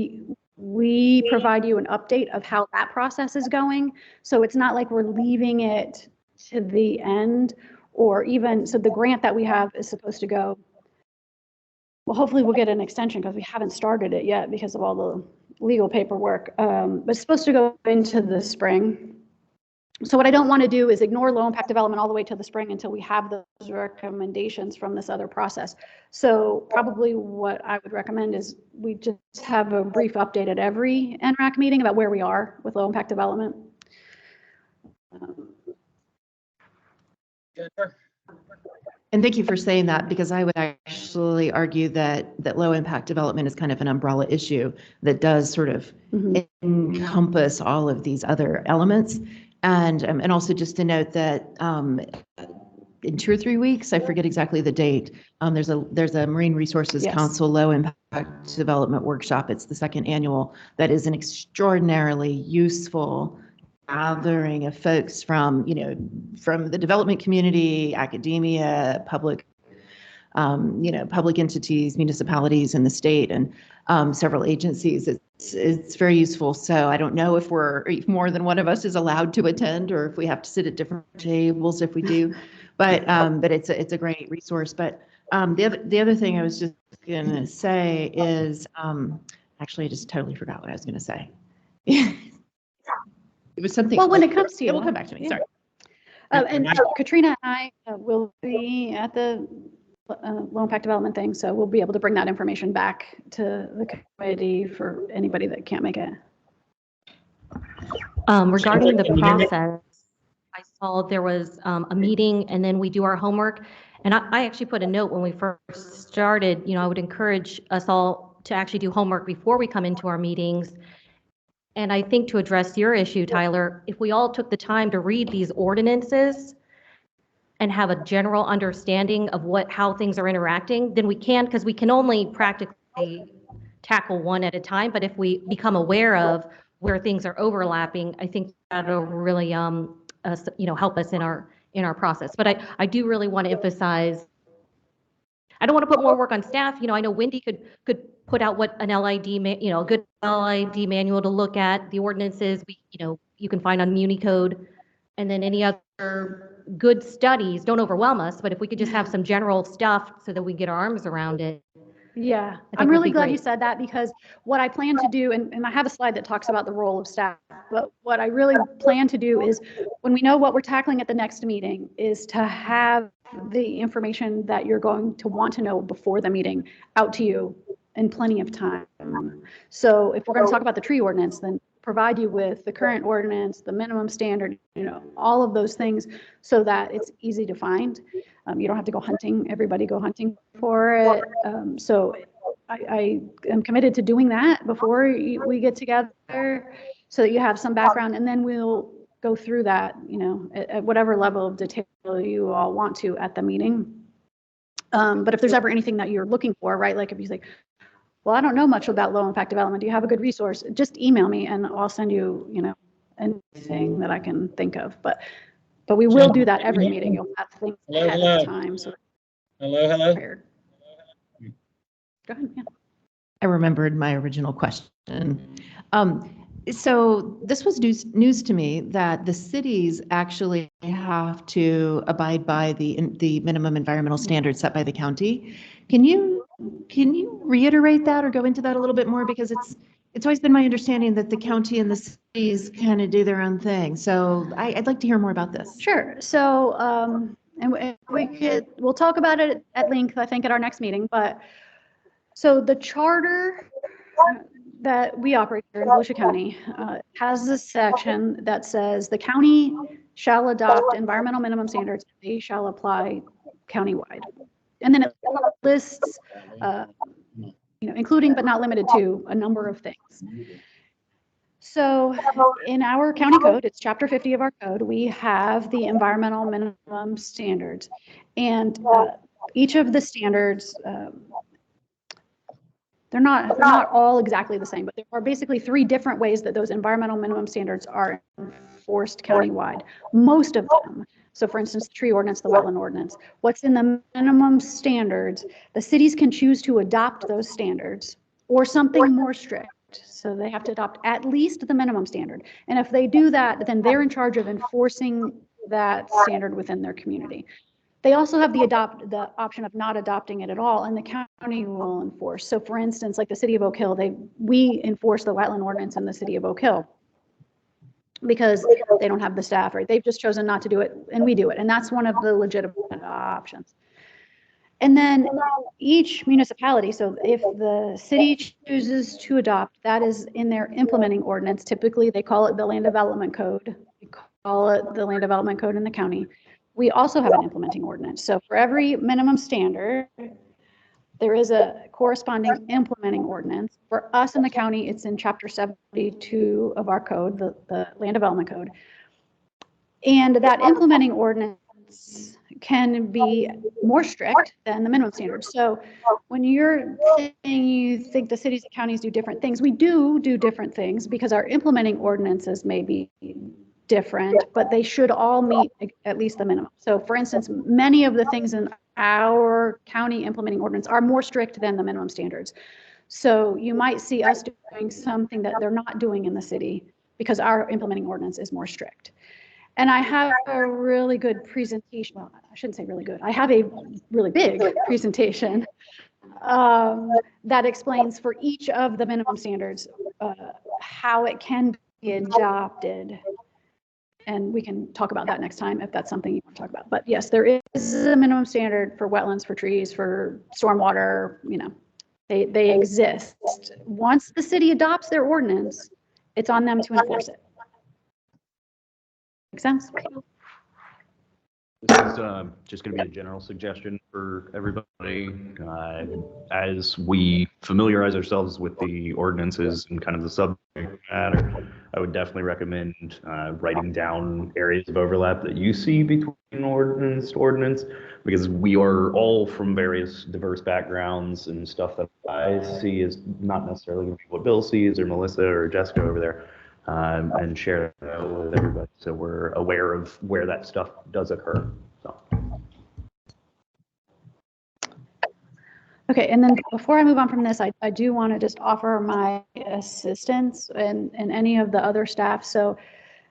we provide you an update of how that process is going. So it's not like we're leaving it to the end, or even, so the grant that we have is supposed to go, well, hopefully we'll get an extension because we haven't started it yet because of all the legal paperwork, but it's supposed to go into the spring. So what I don't want to do is ignore low impact development all the way to the spring until we have those recommendations from this other process. So probably what I would recommend is we just have a brief update at every ENRAC meeting about where we are with low impact development. And thank you for saying that, because I would actually argue that low impact development is kind of an umbrella issue that does sort of encompass all of these other elements. And also just to note that in 2 or 3 weeks, I forget exactly the date, there's a Marine Resources Council low impact development workshop. It's the 2nd annual. That is an extraordinarily useful gathering of folks from the development community, academia, public entities, municipalities in the state, and several agencies. It's very useful. So I don't know if more than one of us is allowed to attend, or if we have to sit at different tables if we do. But it's a great resource. But the other thing I was just going to say is actually I just totally forgot what I was going to say. It was something. Well, when it comes to you, it will come back to me. Sorry. And Katrina and I will be at the low impact development thing, so we'll be able to bring that information back to the committee for anybody that can't make it. Regarding the process, I saw there was a meeting and then we do our homework. And I actually put a note when we first started, I would encourage us all to actually do homework before we come into our meetings. And I think to address your issue, Tyler, if we all took the time to read these ordinances and have a general understanding of how things are interacting, then we can, because we can only practically tackle one at a time. But if we become aware of where things are overlapping, I think that'll really help us in our process. But I do really want to emphasize, I don't want to put more work on staff. I know Wendy could put out what an LID, a good LID manual to look at, the ordinances you can find on MuniCode, and then any other good studies. Don't overwhelm us, but if we could just have some general stuff so that we can get our arms around it. Yeah, I'm really glad you said that, because what I plan to do, and I have a slide that talks about the role of staff, but what I really plan to do is when we know what we're tackling at the next meeting is to have the information that you're going to want to know before the meeting out to you in plenty of time. So if we're going to talk about the tree ordinance, then provide you with the current ordinance, the minimum standard, all of those things so that it's easy to find. You don't have to go hunting, everybody go hunting for it. So I am committed to doing that before we get together so that you have some background, and then we'll go through that, you know, at whatever level of detail you all want to at the meeting. But if there's ever anything that you're looking for, right, like if you say, well, I don't know much about low impact development, do you have a good resource? Just email me and I'll send you, you know, anything that I can think of. But we will do that every meeting. You'll have things ahead of time. So hello. Prepared. Go ahead. Yeah. I remembered my original question. So this was news to me that the cities actually have to abide by the minimum environmental standards set by the county. Can you reiterate that or go into that a little bit more? Because it's always been my understanding that the county and the cities kind of do their own thing. So I'd like to hear more about this. Sure. So and we'll talk about it at length, I think, at our next meeting. But so the charter that we operate here in Volusia County has this section that says the county shall adopt environmental minimum standards. They shall apply countywide. And then it lists, you know, including but not limited to a number of things. So in our county code, it's chapter 50 of our code, we have the environmental minimum standards. And each of the standards, they're not all exactly the same, but there are basically 3 different ways that those environmental minimum standards are enforced countywide. Most of them, so for instance, the tree ordinance, the wetland ordinance, what's in the minimum standards, the cities can choose to adopt those standards or something more strict. So they have to adopt at least the minimum standard. And if they do that, then they're in charge of enforcing that standard within their community. They also have the option of not adopting it at all, and the county will enforce. So for instance, like the city of Oak Hill, we enforce the wetland ordinance in the city of Oak Hill because they don't have the staff, right? They've just chosen not to do it, and we do it. And that's one of the legitimate options. And then each municipality, so if the city chooses to adopt, that is in their implementing ordinance. Typically, they call it the land development code. We call it the land development code in the county. We also have an implementing ordinance. So for every minimum standard, there is a corresponding implementing ordinance. For us in the county, it's in chapter 72 of our code, the land development code. And that implementing ordinance can be more strict than the minimum standards. So when you're saying you think the cities and counties do different things, we do different things because our implementing ordinances may be different, but they should all meet at least the minimum. So for instance, many of the things in our county implementing ordinance are more strict than the minimum standards. So you might see us doing something that they're not doing in the city because our implementing ordinance is more strict. And I have a really good presentation. Well, I shouldn't say really good. I have a really big presentation that explains for each of the minimum standards how it can be adopted. And we can talk about that next time if that's something you want to talk about. But yes, there is a minimum standard for wetlands, for trees, for stormwater, you know, they exist. Once the city adopts their ordinance, it's on them to enforce it. Make sense? This is just going to be a general suggestion for everybody. As we familiarize ourselves with the ordinances and kind of the subject matter, I would definitely recommend writing down areas of overlap that you see between ordinance to ordinance, because we are all from various diverse backgrounds, and stuff that I see is not necessarily going to be what Bill sees or Melissa or Jessica over there. And share that with everybody so we're aware of where that stuff does occur. So. Okay, and then before I move on from this, I do want to just offer my assistance and any of the other staff. So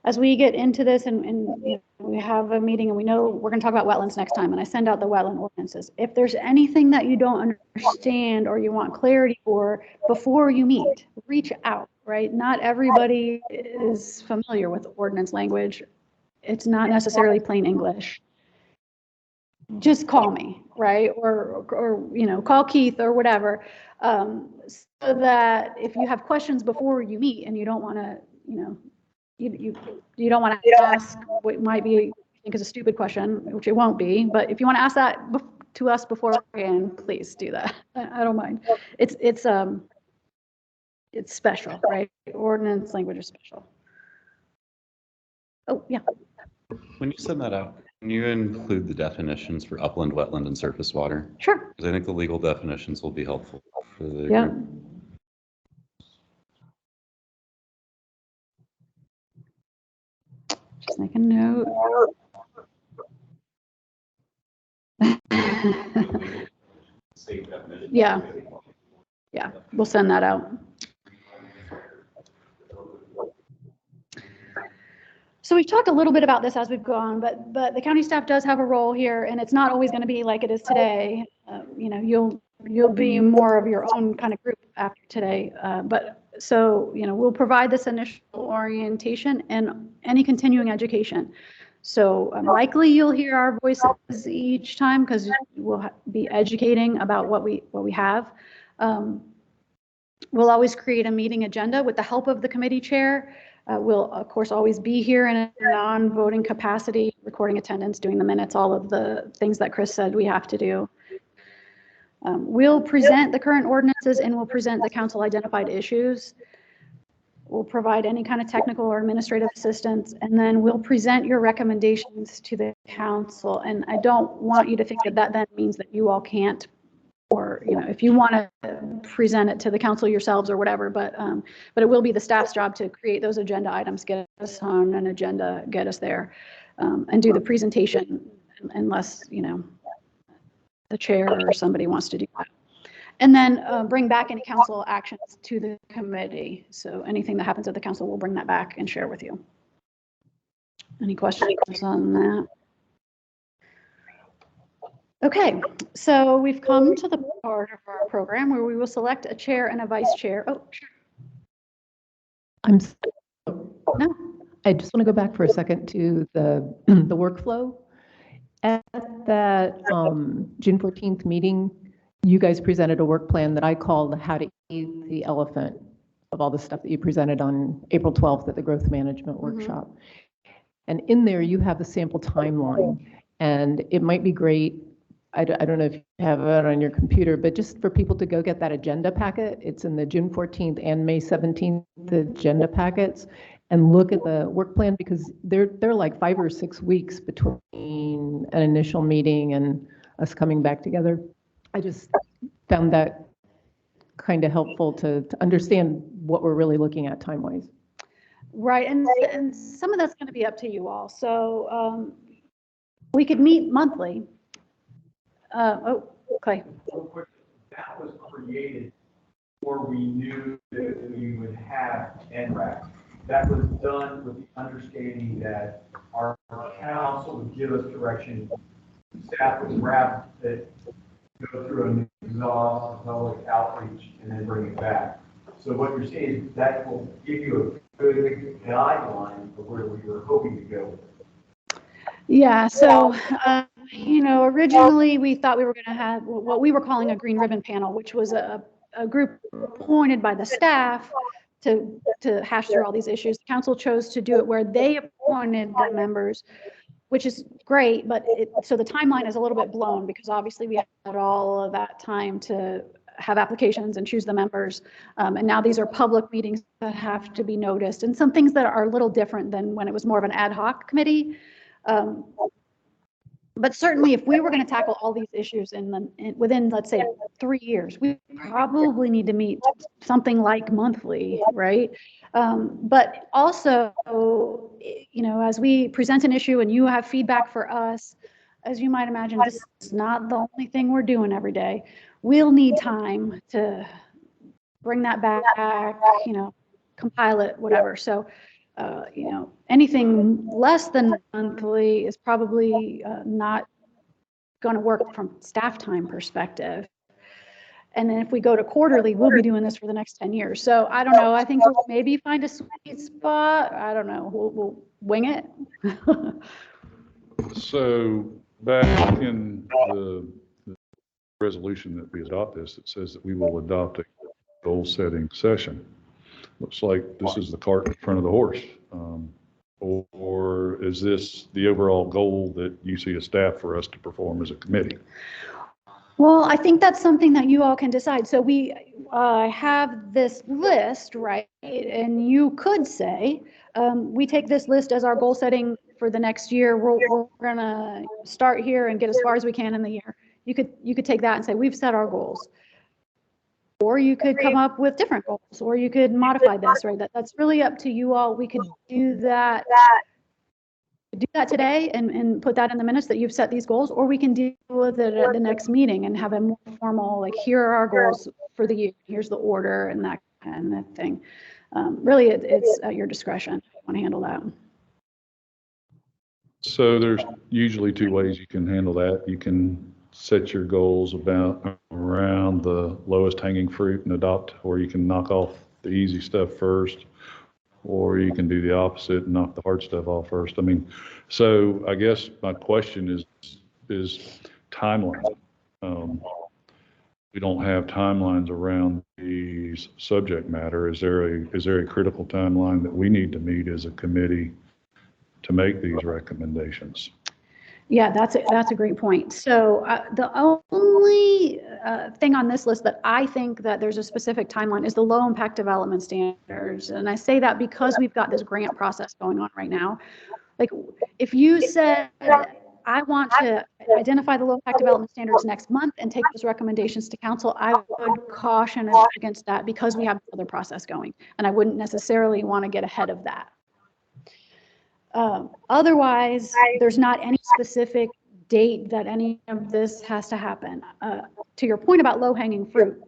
as we get into this and you know, we have a meeting and we know we're going to talk about wetlands next time, and I send out the wetland ordinances. If there's anything that you don't understand or you want clarity for before you meet, reach out, right? Not everybody is familiar with ordinance language. It's not necessarily plain English. Just call me, right? Or you know, call Keith or whatever, so that if you have questions before you meet and you don't want to, you know, you don't want to ask what might be, you think is a stupid question, which it won't be, but if you want to ask that to us beforehand, please do that. I don't mind. It's special, right? Ordinance language is special. Oh, yeah. When you send that out, can you include the definitions for upland, wetland, and surface water? Sure. Because I think the legal definitions will be helpful for the Yeah. group. Just make a note. Yeah. Yeah, we'll send that out. So we've talked a little bit about this as we've gone, but the county staff does have a role here, and it's not always going to be like it is today. You know, you'll be more of your own kind of group after today. But so, you know, we'll provide this initial orientation and any continuing education. So likely you'll hear our voices each time because we'll be educating about what we have. We'll always create a meeting agenda with the help of the committee chair. We'll, of course, always be here in a non-voting capacity, recording attendance, doing the minutes, all of the things that Chris said we have to do. We'll present the current ordinances and we'll present the council identified issues. We'll provide any kind of technical or administrative assistance, and then we'll present your recommendations to the council. And I don't want you to think that that then means that you all can't, or, you know, if you want to present it to the council yourselves or whatever, but it will be the staff's job to create those agenda items, get us on an agenda, get us there, and do the presentation unless, you know, the chair or somebody wants to do that. And then bring back any council actions to the committee. So anything that happens at the council, we'll bring that back and share with you. Any questions on that? Okay, so we've come to the part of our program where we will select a chair and a vice chair. Oh, sure. No. I just want to go back for a second to the the workflow. At that June 14th meeting, you guys presented a work plan that I called How to Eat the Elephant, of all the stuff that you presented on April 12th at the Growth Management Workshop. And in there, you have the sample timeline. And it might be great, I don't know if you have it on your computer, but just for people to go get that agenda packet. It's in the June 14th and May 17th agenda packets, and look at the work plan, because they're like 5 or 6 weeks between an initial meeting and us coming back together. I just found that kind of helpful to understand what we're really looking at time-wise. Right, and some of that's going to be up to you all. So we could meet monthly. Oh, okay. Real quick, that was created before we knew that we would have ENRAC. That was done with the understanding that our council would give us direction, staff would wrap it, go through an exhaust public outreach, and then bring it back. So what you're seeing is that will give you a good guideline of where we were hoping to go. Yeah, so, you know, originally we thought we were going to have what we were calling a green ribbon panel, which was a group appointed by the staff to hash through all these issues. The council chose to do it where they appointed the members, which is great, but so the timeline is a little bit blown because obviously we had all of that time to have applications and choose the members. And now these are public meetings that have to be noticed, and some things that are a little different than when it was more of an ad hoc committee. But certainly if we were going to tackle all these issues within, let's say, 3 years, we probably need to meet something like monthly, right? But also, you know, as we present an issue and you have feedback for us, as you might imagine, this is not the only thing we're doing every day. We'll need time to bring that back, you know, compile it, whatever. So, you know, anything less than monthly is probably not going to work from staff time perspective. And then if we go to quarterly, we'll be doing this for the next 10 years. So I don't know. I think we'll maybe find a sweet spot. I don't know. We'll wing it. So back in the resolution that we adopt this, it says that we will adopt a goal setting session. Looks like this is the cart in front of the horse. Or is this the overall goal that you see as staff for us to perform as a committee? Well, I think that's something that you all can decide. So I have this list, right? And you could say, we take this list as our goal setting for the next year. We're gonna start here and get as far as we can in the year. You could take that and say, we've set our goals. Or you could come up with different goals, or you could modify this, right? That's really up to you all. We could do that today and put that in the minutes that you've set these goals, or we can deal with it at the next meeting and have a more formal, like, here are our goals for the year, here's the order and that kind of thing. Really, it's at your discretion if you want to handle that. So there's usually two ways you can handle that. You can set your goals around the lowest hanging fruit and adopt, or you can knock off the easy stuff first, or you can do the opposite and knock the hard stuff off first. I mean, so I guess my question is timeline. We don't have timelines around these subject matter. Is there a critical timeline that we need to meet as a committee to make these recommendations? Yeah, that's a great point. So the only thing on this list that I think that there's a specific timeline is the low impact development standards. And I say that because we've got this grant process going on right now. Like, if you said, I want to identify the low impact development standards next month and take those recommendations to council, I would caution against that because we have another process going, and I wouldn't necessarily want to get ahead of that. Otherwise, there's not any specific date that any of this has to happen. To your point about low-hanging fruit,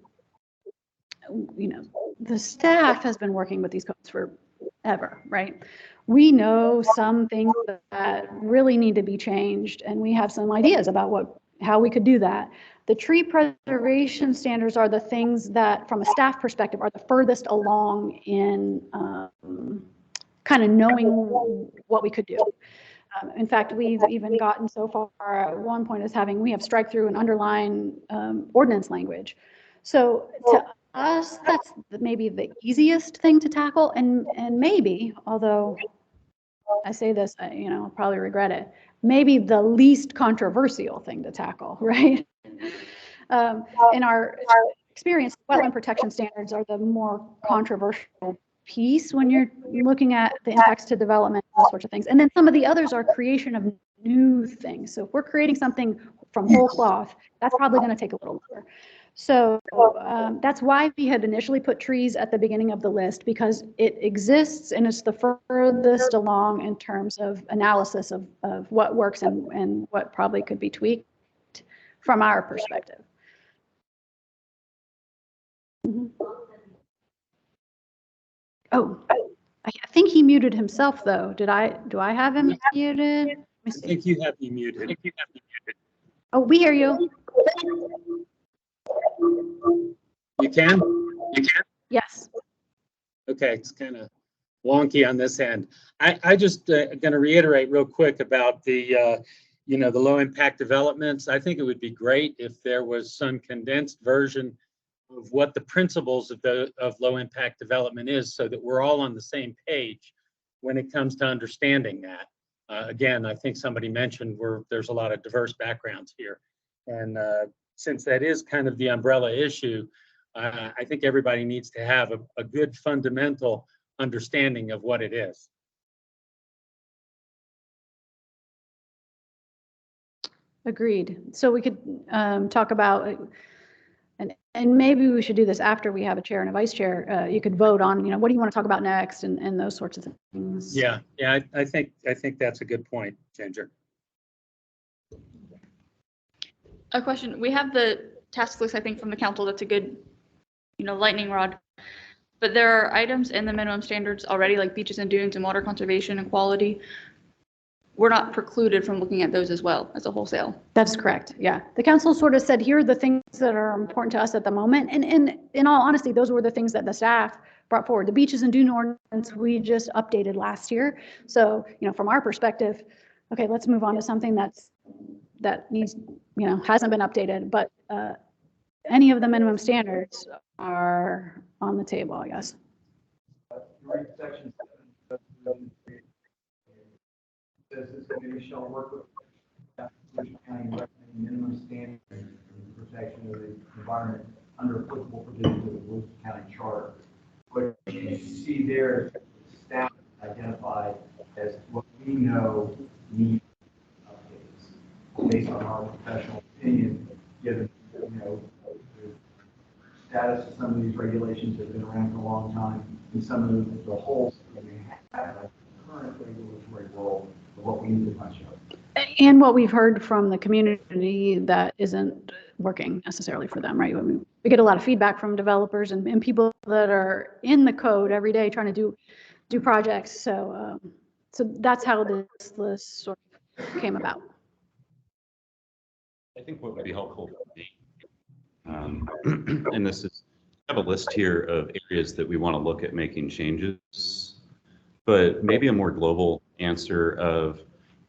you know, the staff has been working with these codes forever, right? We know some things that really need to be changed, and we have some ideas about how we could do that. The tree preservation standards are the things that, from a staff perspective, are the furthest along in kind of knowing what we could do. In fact, we've even gotten so far at one point as we have strike through and underline ordinance language. So to us, that's maybe the easiest thing to tackle, and maybe, although I say this, I'll probably regret it, maybe the least controversial thing to tackle, right? In our experience, wetland protection standards are the more controversial piece when you're looking at the impacts to development, those sorts of things. And then some of the others are creation of new things. So if we're creating something from whole cloth, that's probably going to take a little longer. So that's why we had initially put trees at the beginning of the list, because it exists and it's the furthest along in terms of analysis of what works and what probably could be tweaked from our perspective. Mm-hmm. Oh, I think he muted himself though. Do I have him muted? I think you have me muted. Oh, we hear you. You can? Yes. Okay, it's kind of wonky on this end. I just going to reiterate real quick about the the low impact developments. I think it would be great if there was some condensed version of what the principles of low impact development is, so that we're all on the same page when it comes to understanding that. Again, I think somebody mentioned there's a lot of diverse backgrounds here, and since that is kind of the umbrella issue, I think everybody needs to have a good fundamental understanding of what it is. Agreed. So we could talk about, and maybe we should do this after we have a chair and a vice chair. You could vote on, what do you want to talk about next, and those sorts of things. Yeah, I think that's a good point, Ginger. A question. We have the task list, I think, from the council. That's a good, lightning rod. But there are items in the minimum standards already, like beaches and dunes and water conservation and quality. We're not precluded from looking at those as well as a wholesale. That's correct. Yeah. The council sort of said, here are the things that are important to us at the moment. And in all honesty, those were the things that the staff brought forward. The beaches and dune ordinance we just updated last year. So, from our perspective, okay, let's move on to something that needs, hasn't been updated, but any of the minimum standards are on the table, I guess. Section 7 says this committee shall work with County recommending minimum standards for protection of the environment under applicable provisions of the Volusia County Charter. What you see there is staff identified as what we know needs updates based on our professional opinion, given the status of some of these regulations that have been around for a long time, and some of the holes that we have in the current regulatory role of what we need to punch up. And what we've heard from the community that isn't working necessarily for them, right? I mean, we get a lot of feedback from developers and people that are in the code every day trying to do projects. So so that's how this list sort of came about. I think what would be helpful for me, and this is, I have a list here of areas that we want to look at making changes, but maybe a more global answer of,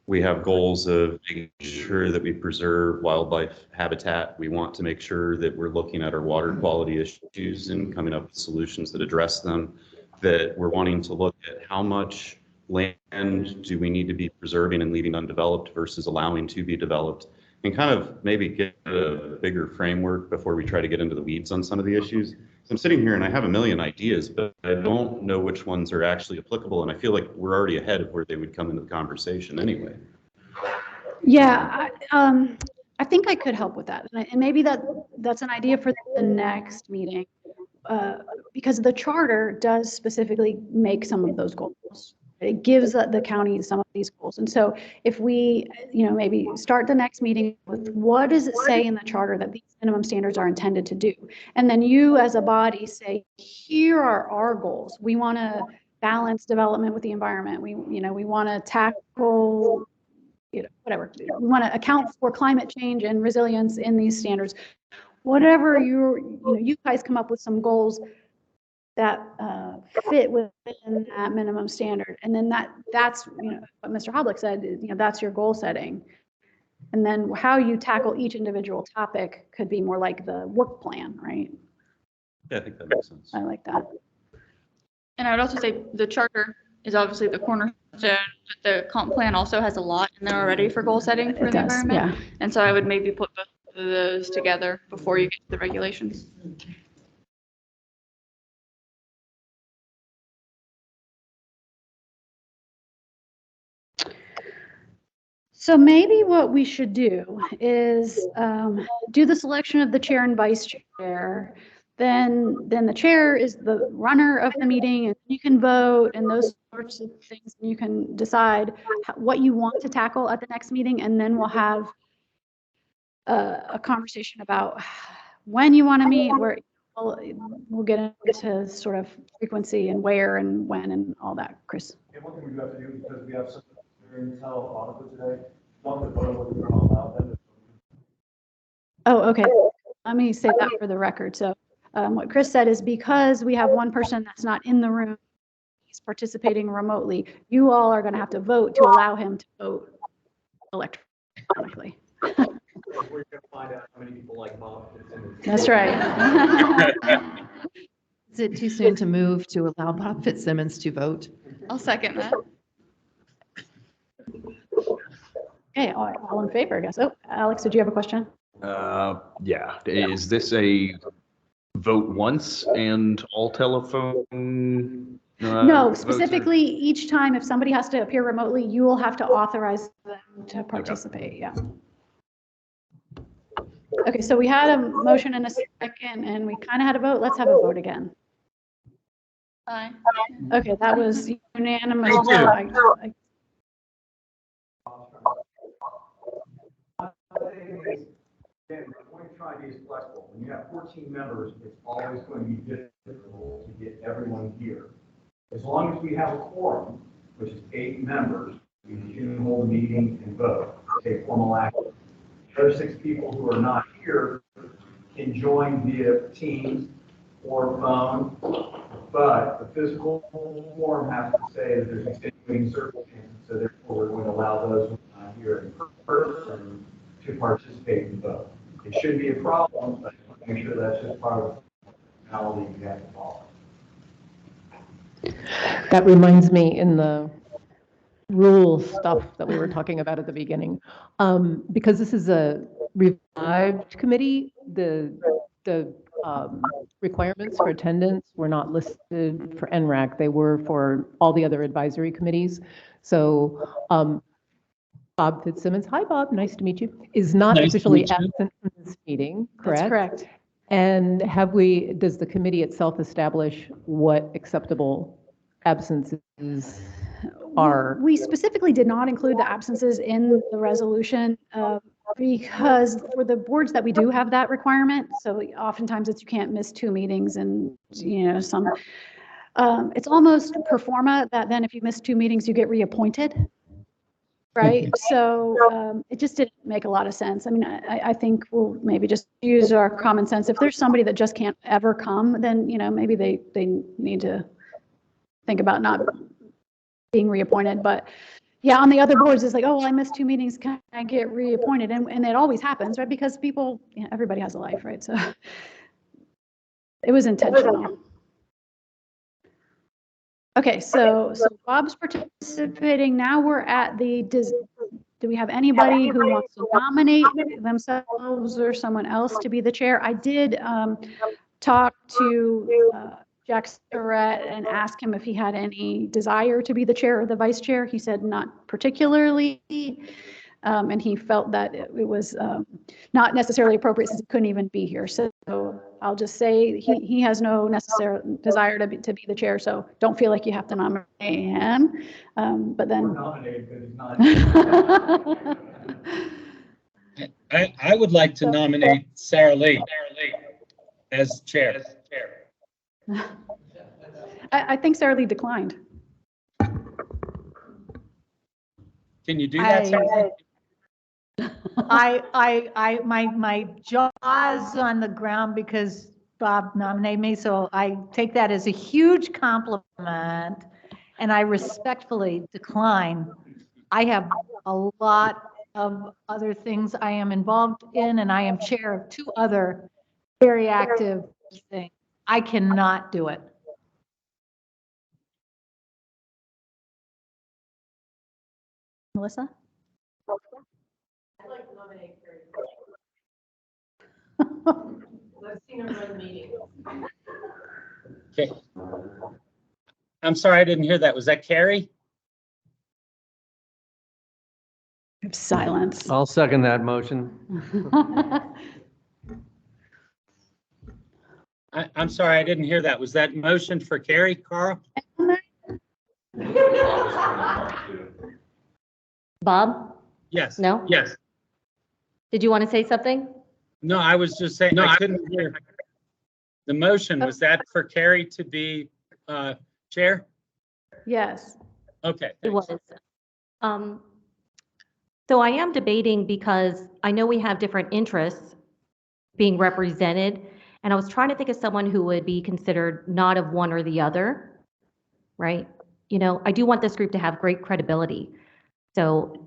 we have goals of making sure that we preserve wildlife habitat. We want to make sure that we're looking at our water quality issues and coming up with solutions that address them, that we're wanting to look at how much land do we need to be preserving and leaving undeveloped versus allowing to be developed, and kind of maybe get a bigger framework before we try to get into the weeds on some of the issues. I'm sitting here and I have a million ideas, but I don't know which ones are actually applicable, and I feel like we're already ahead of where they would come into the conversation anyway. Yeah, I think I could help with that, and maybe that's an idea for the next meeting, because the charter does specifically make some of those goals. It gives the county some of these goals, and so if we, maybe start the next meeting with what does it say in the charter that these minimum standards are intended to do, and then you as a body say, here are our goals. We want to balance development with the environment. We want to tackle, whatever. We want to account for climate change and resilience in these standards. Whatever you guys come up with some goals that fit within that minimum standard, and then that's what Mr. Hoblick said. That's your goal setting, and then how you tackle each individual topic could be more like the work plan, right? Yeah, I think that makes sense. I like that. And I would also say the charter is obviously the cornerstone, but the comp plan also has a lot in there already for goal setting for the environment. Yeah. And so I would maybe put both of those together before you get to the regulations. So maybe what we should do is do the selection of the chair and vice chair. Then the chair is the runner of the meeting, and you can vote and those sorts of things. You can decide what you want to tackle at the next meeting, and then we'll have a conversation about when you want to meet, where we'll get into sort of frequency and where and when and all that. Chris. And one thing we do have to do, because we have some hearings held on today, one to vote whether we're going to allow them to. Oh, okay. Let me say that for the record. So what Chris said is, because we have one person that's not in the room, he's participating remotely, you all are going to have to vote to allow him to vote electronically. We're going to find out how many people like Bob. That's right. Is it too soon to move to allow Bob Fitzsimmons to vote? I'll second that. Okay, all in favor, I guess. Oh, Alex, did you have a question? Yeah. Is this a vote once and all telephone? No, votes specifically each time if somebody has to appear remotely, you will have to authorize them to participate. Yeah. Okay, so we had a motion and a second, and we kind of had a vote. Let's have a vote again. Aye. Okay, that was unanimous. Again, we're going to try to be as flexible. When you have 14 members, it's always going to be difficult to get everyone here. As long as we have a quorum, which is 8 members, we can hold a meeting and vote, take formal action. The other 6 people who are not here can join via Teams or phone, but the physical quorum has to say that there's extenuating circumstances, so therefore we're going to allow those who are not here in person to participate and vote. It shouldn't be a problem, but I want to make sure that's just part of the functionality you have to follow. That reminds me, in the rule stuff that we were talking about at the beginning, because this is a revived committee, the requirements for attendance were not listed for ENRAC. They were for all the other advisory committees. So Bob Fitzsimmons, hi Bob, nice to meet you, is not Nice to officially meet you. absent from this meeting, correct? That's correct. And does the committee itself establish what acceptable absences are? We specifically did not include the absences in the resolution because for the boards that we do have that requirement, so oftentimes you can't miss 2 meetings and, some, it's almost pro forma that then if you miss 2 meetings, you get reappointed. Right. So it just didn't make a lot of sense. I mean, I think we'll maybe just use our common sense. If there's somebody that just can't ever come, then, maybe they need to think about not being reappointed. But yeah, on the other boards, it's like, oh, well, I missed 2 meetings. Can I get reappointed? And it always happens, right? Because people, everybody has a life, right? So it was intentional. Okay, so Bob's participating. Now we're at do we have anybody who wants to nominate themselves or someone else to be the chair? I did talk to Jack Surratt and ask him if he had any desire to be the chair or the vice chair. He said not particularly. And he felt that it was not necessarily appropriate since he couldn't even be here. So I'll just say he has no necessary desire to be the chair. So don't feel like you have to nominate him. But then I would like to nominate Sarah Lee as chair. I think Sarah Lee declined. Can you do that, Sarah Lee? My jaw's on the ground because Bob nominated me, so I take that as a huge compliment, and I respectfully decline. I have a lot of other things I am involved in, and I am chair of 2 other very active things. I cannot do it. Melissa? I'd like to nominate Carrie. I've seen her run meetings. Okay. I'm sorry, I didn't hear that. Was that Carrie? Silence. I'll second that motion. I'm sorry, I didn't hear that. Was that motion for Carrie, Carl? Bob? Yes. No? Yes. Did you want to say something? No, I was just saying, I couldn't hear. The motion, was that for Carrie to be chair? Yes. Okay. It was. So I am debating because I know we have different interests being represented, and I was trying to think of someone who would be considered not of one or the other, right? I do want this group to have great credibility. So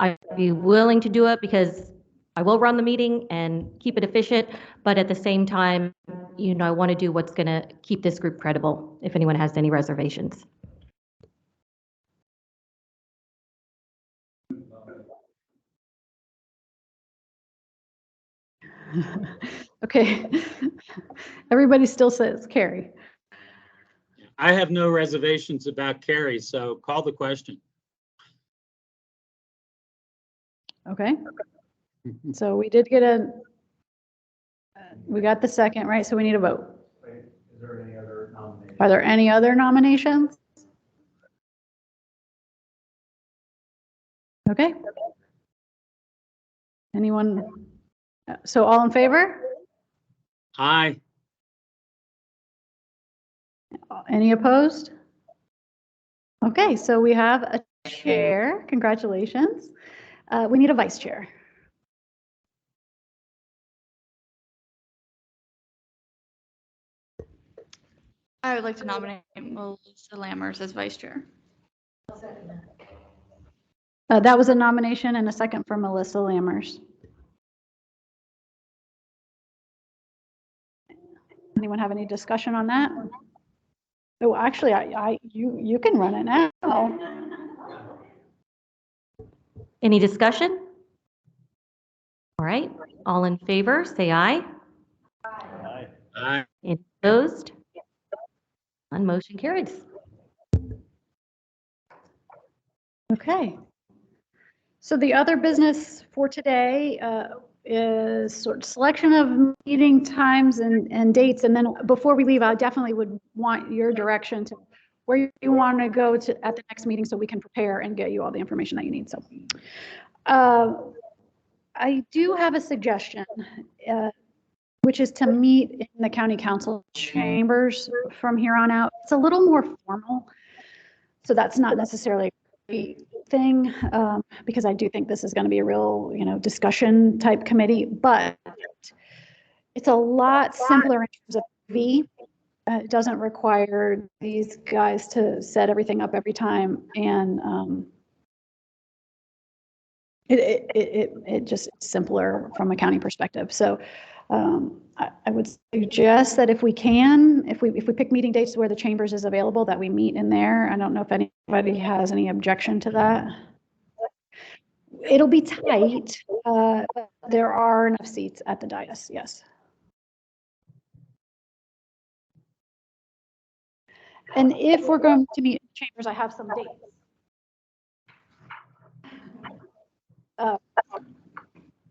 I'd be willing to do it because I will run the meeting and keep it efficient, but at the same time, I want to do what's going to keep this group credible if anyone has any reservations. Okay. Everybody still says Carrie. I have no reservations about Carrie, so call the question. Okay. So we did get we got the second, right? So we need a vote. Is there any other nominations? Are there any other nominations? Okay. Anyone? So all in favor? Aye. Any opposed? Okay, so we have a chair. Congratulations. We need a vice chair. I would like to nominate Melissa Lammers as vice chair. That was a nomination and a second for Melissa Lammers. Anyone have any discussion on that? Oh, actually, you can run it now. Any discussion? All right, all in favor, say aye. Aye. Aye. Any opposed? None motion carries. Okay. So the other business for today is sort of selection of meeting times and dates. And then before we leave, I definitely would want your direction to where you want to go to at the next meeting so we can prepare and get you all the information that you need. So I do have a suggestion, which is to meet in the county council chambers from here on out. It's a little more formal. So that's not necessarily a thing, because I do think this is going to be a real, discussion type committee, but it's a lot simpler in terms of V. It doesn't require these guys to set everything up every time, and it just it's simpler from a county perspective. So I would suggest that if we pick meeting dates where the chambers is available, that we meet in there. I don't know if anybody has any objection to that. It'll be tight, but there are enough seats at the dais, yes. And if we're going to meet in chambers, I have some dates.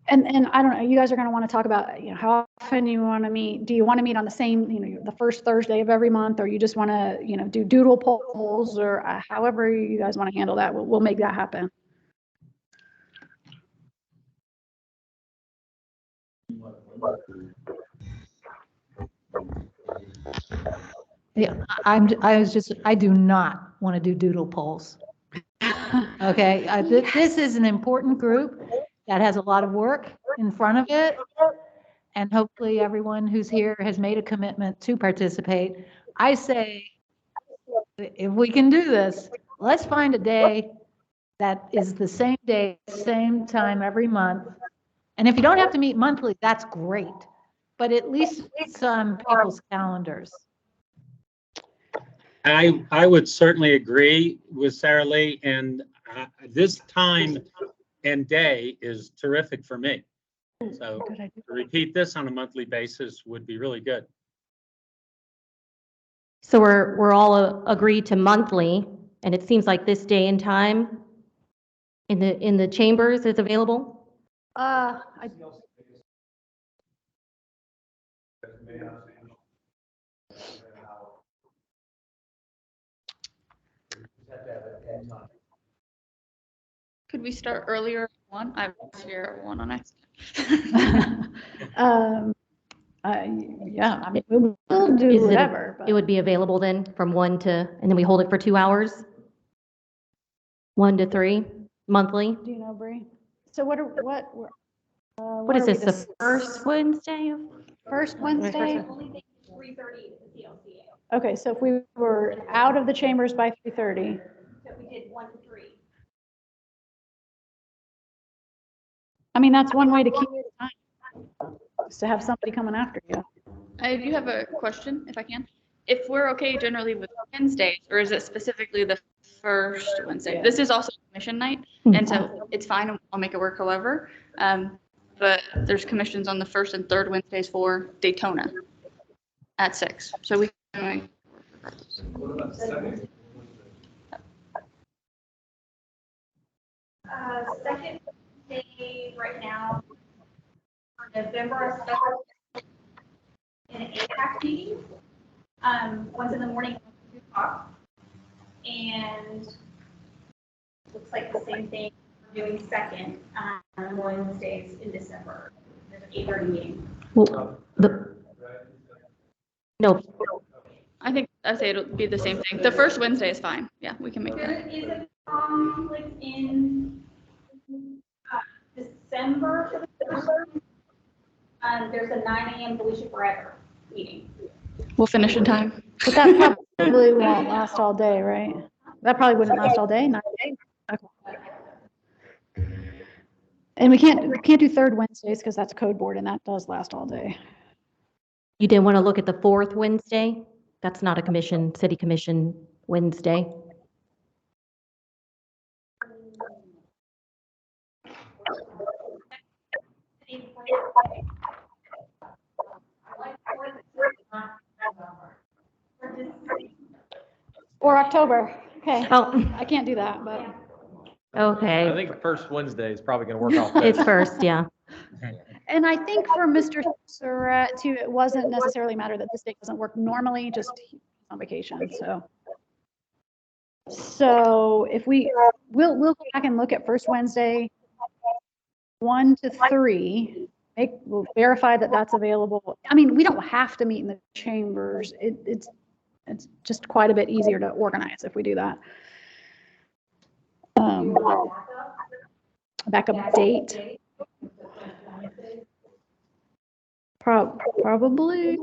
And I don't know, you guys are going to want to talk about, how often you want to meet. Do you want to meet on the same, the first Thursday of every month, or you just want to, do doodle polls, or however you guys want to handle that. We'll make that happen. Yeah, I do not want to do doodle polls. Okay, this is an important group that has a lot of work in front of it. And hopefully everyone who's here has made a commitment to participate. I say, if we can do this, let's find a day that is the same day, same time every month. And if you don't have to meet monthly, that's great. But at least it's on people's calendars. I would certainly agree with Sarah Lee, and this time and day is terrific for me. So to repeat this on a monthly basis would be really good. So we're all agreed to monthly, and it seems like this day and time in the chambers is available. Could we start earlier at 1? I was here at 1 on accident. Yeah, I mean, we'll do whatever. It would be available then from 1 to, and then we hold it for 2 hours? 1 to 3 monthly? Do you know, Bree? So what is this, the first Wednesday? First Wednesday? 3:30 at the CLCA. Okay, so if we were out of the chambers by 3:30. So we did 1 to 3. I mean, that's one way to keep your time, is to have somebody coming after you. I do have a question, if I can. If we're okay generally with Wednesdays, or is it specifically the first Wednesday? Yeah. This is also commission night, and so it's fine. I'll make it work however. But there's commissions on the first and third Wednesdays for Daytona at 6. So we can Second day right now for November, special in an APAC meeting. One's in the morning, one's at 2 o'clock. And looks like the same thing we're doing second on Wednesdays in December. There's an 8:30 meeting. Well, no. I think I'd say it'll be the same thing. The first Wednesday is fine. Yeah, we can make that. There is a conflict in December for the first one. There's a 9 a.m. Volusia Forever meeting. We'll finish in time. But that probably won't last all day, right? That probably wouldn't last all day, 9 days. Okay. And we can't do third Wednesdays because that's code board and that does last all day. You didn't want to look at the fourth Wednesday? That's not a city commission Wednesday. Or October. Okay. Oh. I can't do that, but. Okay. I think first Wednesday is probably going to work off better. It's first, yeah. And I think for Mr. Surratt too, it wasn't necessarily a matter that this date doesn't work normally, just he's on vacation, so. So if we'll go back and look at first Wednesday, 1 to 3. We'll verify that that's available. I mean, we don't have to meet in the chambers. It's just quite a bit easier to organize if we do that. Backup date. Probably.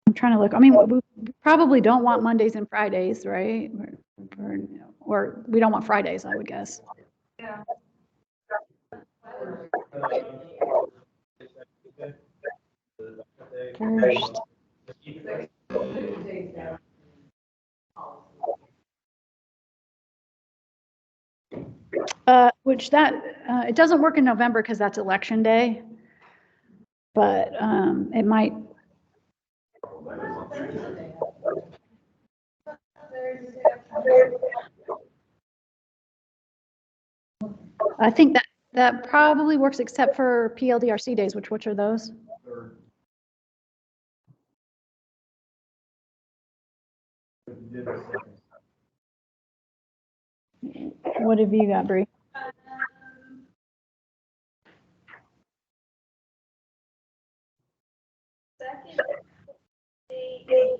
I'm trying to look. I mean, we probably don't want Mondays and Fridays, right? Or we don't want Fridays, I would guess. Yeah. First. Which it doesn't work in November because that's election day, but it might. I think that probably works except for PLDRC days, which are those? What have you got, Bree? Second day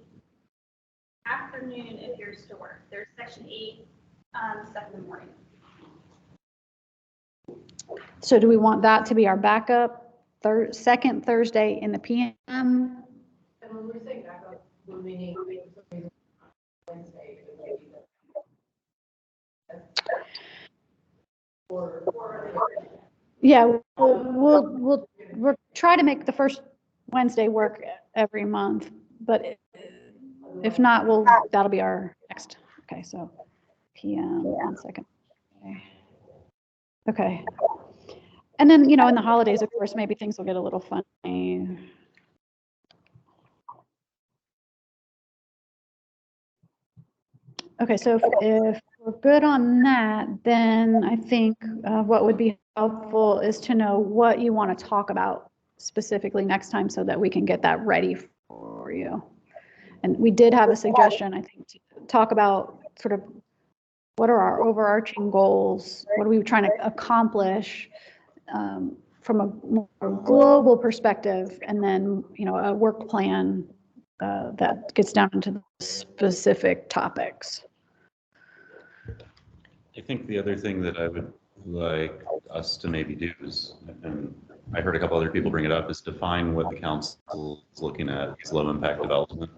afternoon appears to work. There's section 8, stuff in the morning. So do we want that to be our backup second Thursday in the PM? And when we're saying backup, we're meaning Wednesday. Yeah, we'll try to make the first Wednesday work every month, but if not, that'll be our next. Okay, so PM 1 second. Okay. And then, in the holidays, of course, maybe things will get a little funny. Okay, so if we're good on that, then I think what would be helpful is to know what you want to talk about specifically next time so that we can get that ready for you. And we did have a suggestion, I think, to talk about sort of what are our overarching goals? What are we trying to accomplish from a more global perspective? And then, a work plan that gets down into the specific topics. I think the other thing that I would like us to maybe do is, and I heard a couple other people bring it up, is define what the council is looking at as low impact development.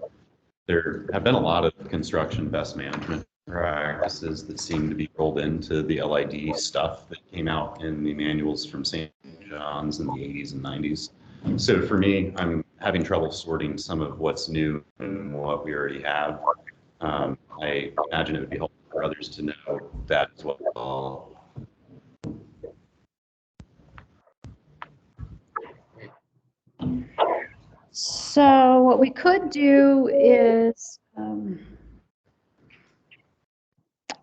There have been a lot of construction best management practices that seem to be rolled into the LID stuff that came out in the manuals from St. John's in the 80s and 90s. So for me, I'm having trouble sorting some of what's new and what we already have. I imagine it would be helpful for others to know that as well. So what we could do is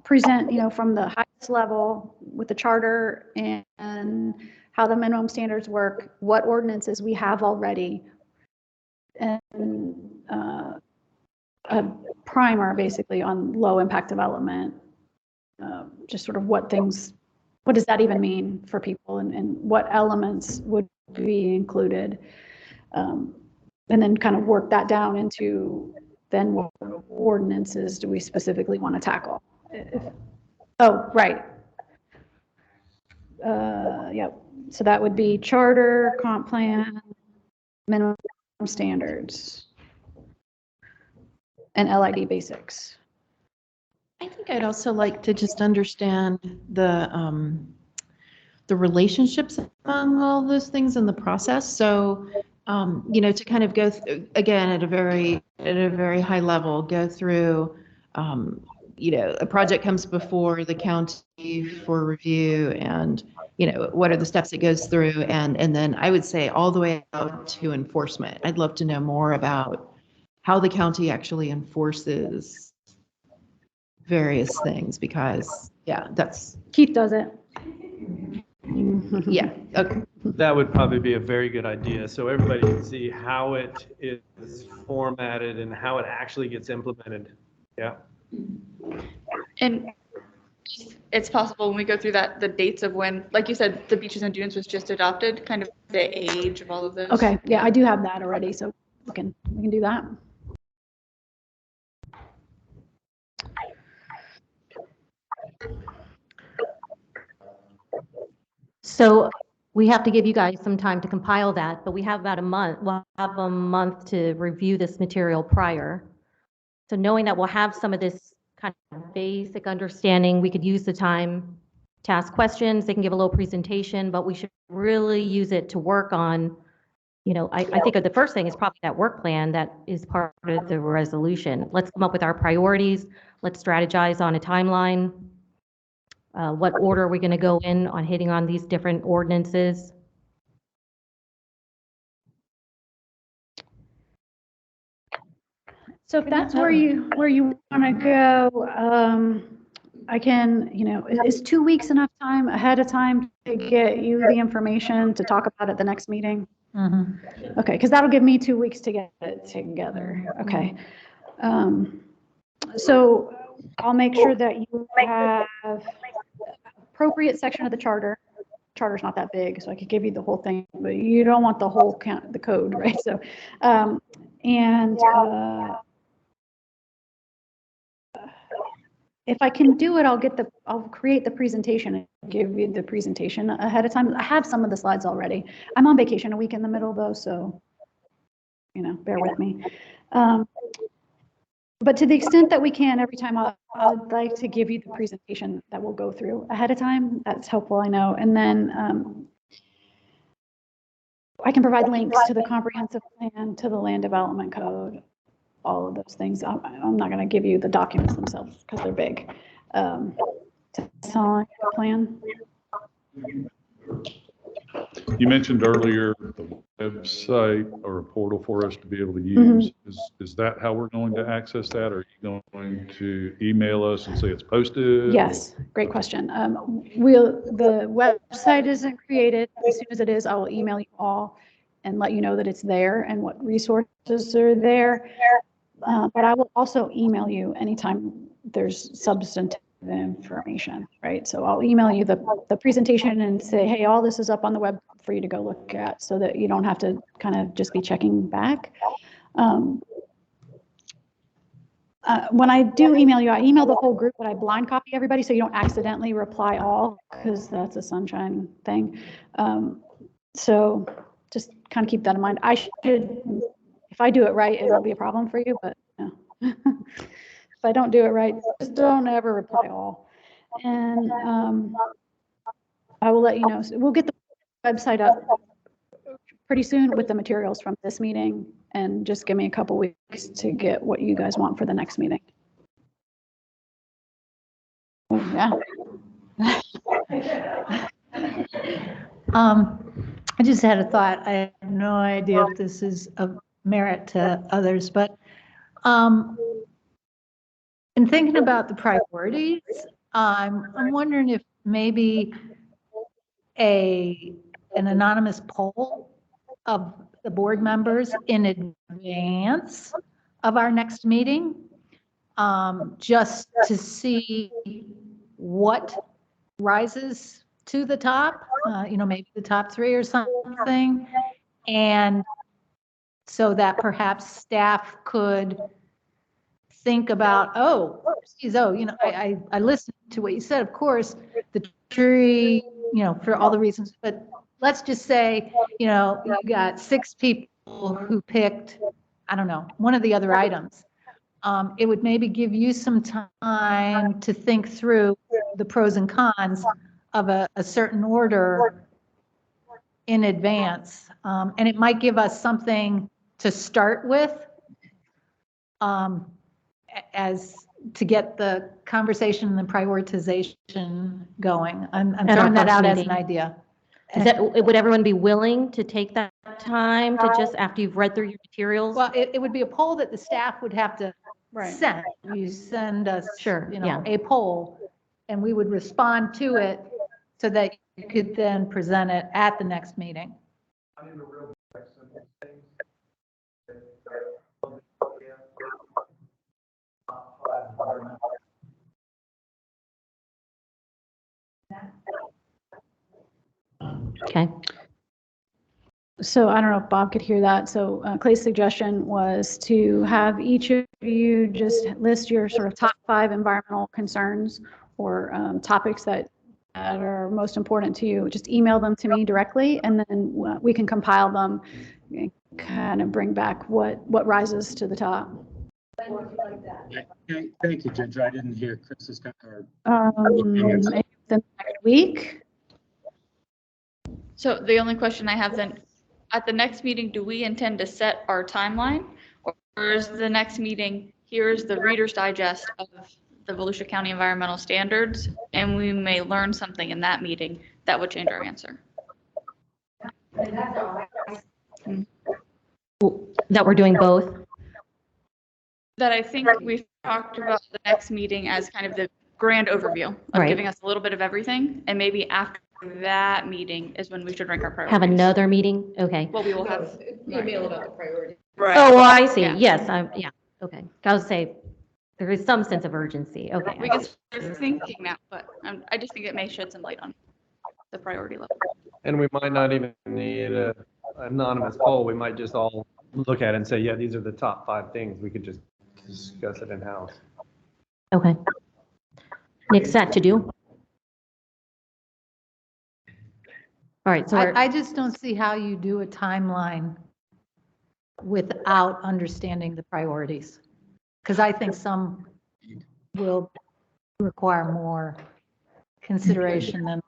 present, from the highest level with the charter and how the minimum standards work, what ordinances we have already, and a primer basically on low impact development. Just sort of what does that even mean for people, and what elements would be included, and then kind of work that down into then what ordinances do we specifically want to tackle. Oh, right. Yeah, so that would be charter, comp plan, minimum standards, and LID basics. I think I'd also like to just understand the relationships among all those things in the process. So, to kind of go again at a very high level, go through, a project comes before the county for review, and what are the steps it goes through, and then I would say all the way out to enforcement. I'd love to know more about how the county actually enforces various things, because that's Keith does it. yeah. Okay. That would probably be a very good idea, so everybody can see how it is formatted and how it actually gets implemented. Yeah. And it's possible when we go through that, the dates of when, like you said, the beaches and dunes was just adopted, kind of the age of all of those. Okay, yeah, I do have that already, so we can do that. So we have to give you guys some time to compile that, but we have about a month. We'll have a month to review this material prior. So knowing that we'll have some of this kind of basic understanding, we could use the time to ask questions. They can give a little presentation, but we should really use it to work on, I think of the first thing is probably that work plan that is part of the resolution. Let's come up with our priorities. Let's strategize on a timeline. What order are we going to go in on hitting on these different ordinances? So if that's where you want to go, I can, is 2 weeks enough time ahead of time to get you the information to talk about at the next meeting? Mm-hmm. Okay, because that'll give me 2 weeks to get it together. Okay. So I'll make sure that you have appropriate section of the charter. Charter's not that big, so I could give you the whole thing, but you don't want the whole the code, right? So, if I can do it, I'll create the presentation and give you the presentation ahead of time. I have some of the slides already. I'm on vacation a week in the middle though, so, bear with me. But to the extent that we can, every time I'd like to give you the presentation that we'll go through ahead of time. That's helpful, I know. And then I can provide links to the comprehensive plan, to the land development code, all of those things. I'm not going to give you the documents themselves because they're big. To tell the plan. You mentioned earlier the website or a portal for us to be able to use. Is that how we're going to access that? Or are you going to email us and say it's posted? Yes, great question. The website isn't created. As soon as it is, I will email you all and let you know that it's there and what resources are there. But I will also email you anytime there's substantive information, right? So I'll email you the presentation and say, hey, all this is up on the web for you to go look at, so that you don't have to kind of just be checking back. When I do email you, I email the whole group, but I blind copy everybody so you don't accidentally reply all, because that's a sunshine thing. So just kind of keep that in mind. I should, if I do it right, it won't be a problem for you, but if I don't do it right, just don't ever reply all. And I will let you know. So we'll get the website up pretty soon with the materials from this meeting, and just give me a couple weeks to get what you guys want for the next meeting. Yeah. I just had a thought. I have no idea if this is of merit to others, but in thinking about the priorities, I'm wondering if maybe an anonymous poll of the board members in advance of our next meeting, just to see what rises to the top, maybe the top 3 or something. And so that perhaps staff could think about, I listened to what you said, of course, the tree, for all the reasons, but let's just say, you got 6 people who picked, I don't know, one of the other items. It would maybe give you some time to think through the pros and cons of a certain order in advance. And it might give us something to start with, as to get the conversation and the prioritization going. I'm At our throwing that first out as an meeting. idea. Would everyone be willing to take that time to just, after you've read through your materials? Well, it would be a poll that the staff would have to Right. send. You send us, Sure, you know, yeah. a poll, and we would respond to it so that you could then present it at the next meeting. Okay. So I don't know if Bob could hear that. So Clay's suggestion was to have each of you just list your sort of top 5 environmental concerns or topics that are most important to you. Just email them to me directly, and then we can compile them and kind of bring back what rises to the top. Okay, thank you, Ginger. I didn't hear Chris's or Maybe the next week. So the only question I have then, at the next meeting, do we intend to set our timeline? Or is the next meeting, here's the Reader's Digest of the Volusia County Environmental Standards, and we may learn something in that meeting that would change our answer? That we're doing both? That I think we've talked about the next meeting as kind of the grand overview of Right. giving us a little bit of everything, and maybe after that meeting is when we should rank our priorities. Have another meeting? Okay. Well, we will have. Email about the priority. Right. Oh, well, I see. Yeah. Yes, yeah, okay. I would say there is some sense of urgency. Okay. We can start thinking now, but I just think it may shed some light on the priority level. And we might not even need an anonymous poll. We might just all look at it and say, yeah, these are the top 5 things. We could just discuss it in-house. Okay. Next set to do. All right, so I just don't see how you do a timeline without understanding the priorities. Because I think some will require more consideration than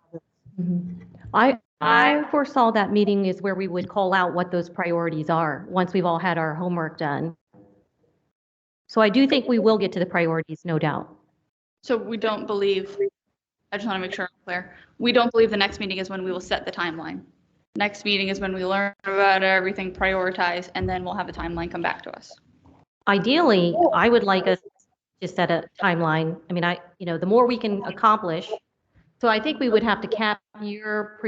others. I foresaw that meeting is where we would call out what those priorities are once we've all had our homework done. So I do think we will get to the priorities, no doubt. So we don't believe, I just want to make sure I'm clear. We don't believe the next meeting is when we will set the timeline. Next meeting is when we learn about everything, prioritize, and then we'll have a timeline come back to us. Ideally, I would like us to set a timeline. I mean, the more we can accomplish. So I think we would have to cap your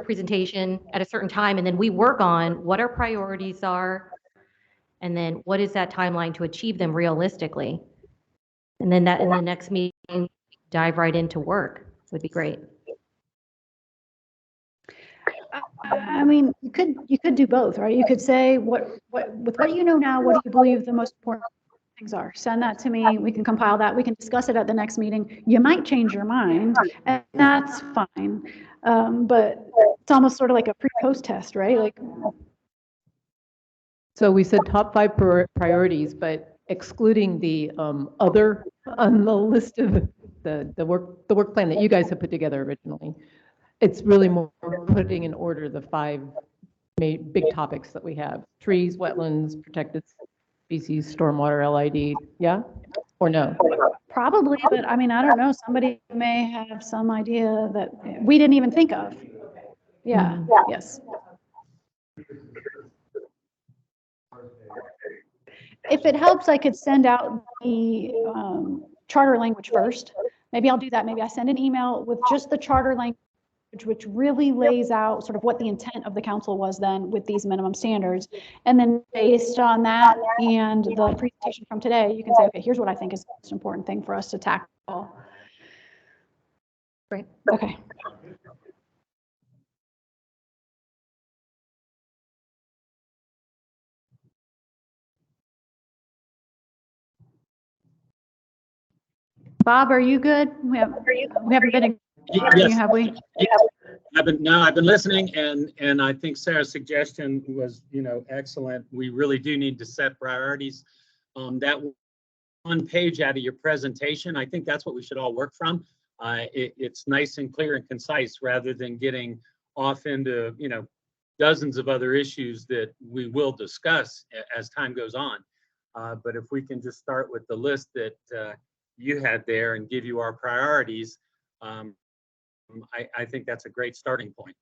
presentation at a certain time, and then we work on what our priorities are, and then what is that timeline to achieve them realistically. And then that in the next meeting, dive right into work would be great. I mean, you could do both, right? You could say with what you know now, what do you believe the most important things are? Send that to me. We can compile that. We can discuss it at the next meeting. You might change your mind, and that's fine. But it's almost sort of like a pre-post test, right? Like, So we said top 5 priorities, but excluding the other on the list of the work plan that you guys have put together originally. It's really more putting in order the 5 big topics that we have: trees, wetlands, protected species, stormwater, LID. Yeah, or no? probably, but I mean, I don't know. Somebody may have some idea that we didn't even think of. Yeah. Yes. If it helps, I could send out the charter language first. Maybe I'll do that. Maybe I send an email with just the charter language, which really lays out sort of what the intent of the council was then with these minimum standards. And then based on that and the presentation from today, you can say, okay, here's what I think is the most important thing for us to tackle. Right. Okay. Bob, are you good? We haven't been, Yes. have we? I've been listening, and I think Sarah's suggestion was, excellent. We really do need to set priorities. That one page out of your presentation, I think that's what we should all work from. It's nice and clear and concise rather than getting off into, dozens of other issues that we will discuss as time goes on. But if we can just start with the list that you had there and give you our priorities, I think that's a great starting point.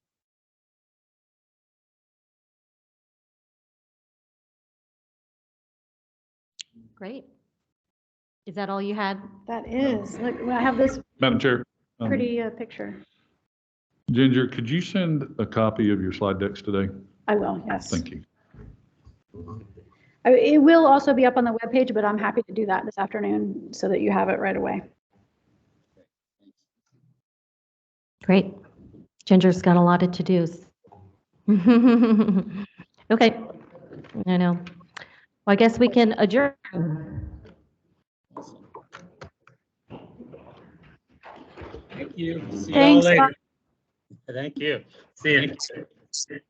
Great. Is that all you had? That is. Look, I have this Madam Chair. pretty picture. Ginger, could you send a copy of your slide decks today? I will, yes. Thank you. It will also be up on the webpage, but I'm happy to do that this afternoon so that you have it right away. Great. Ginger's got a lot of to-dos. Okay. I know. Well, I guess we can adjourn. Thank you. See you all Thanks, later. Bob. Thank you. See you.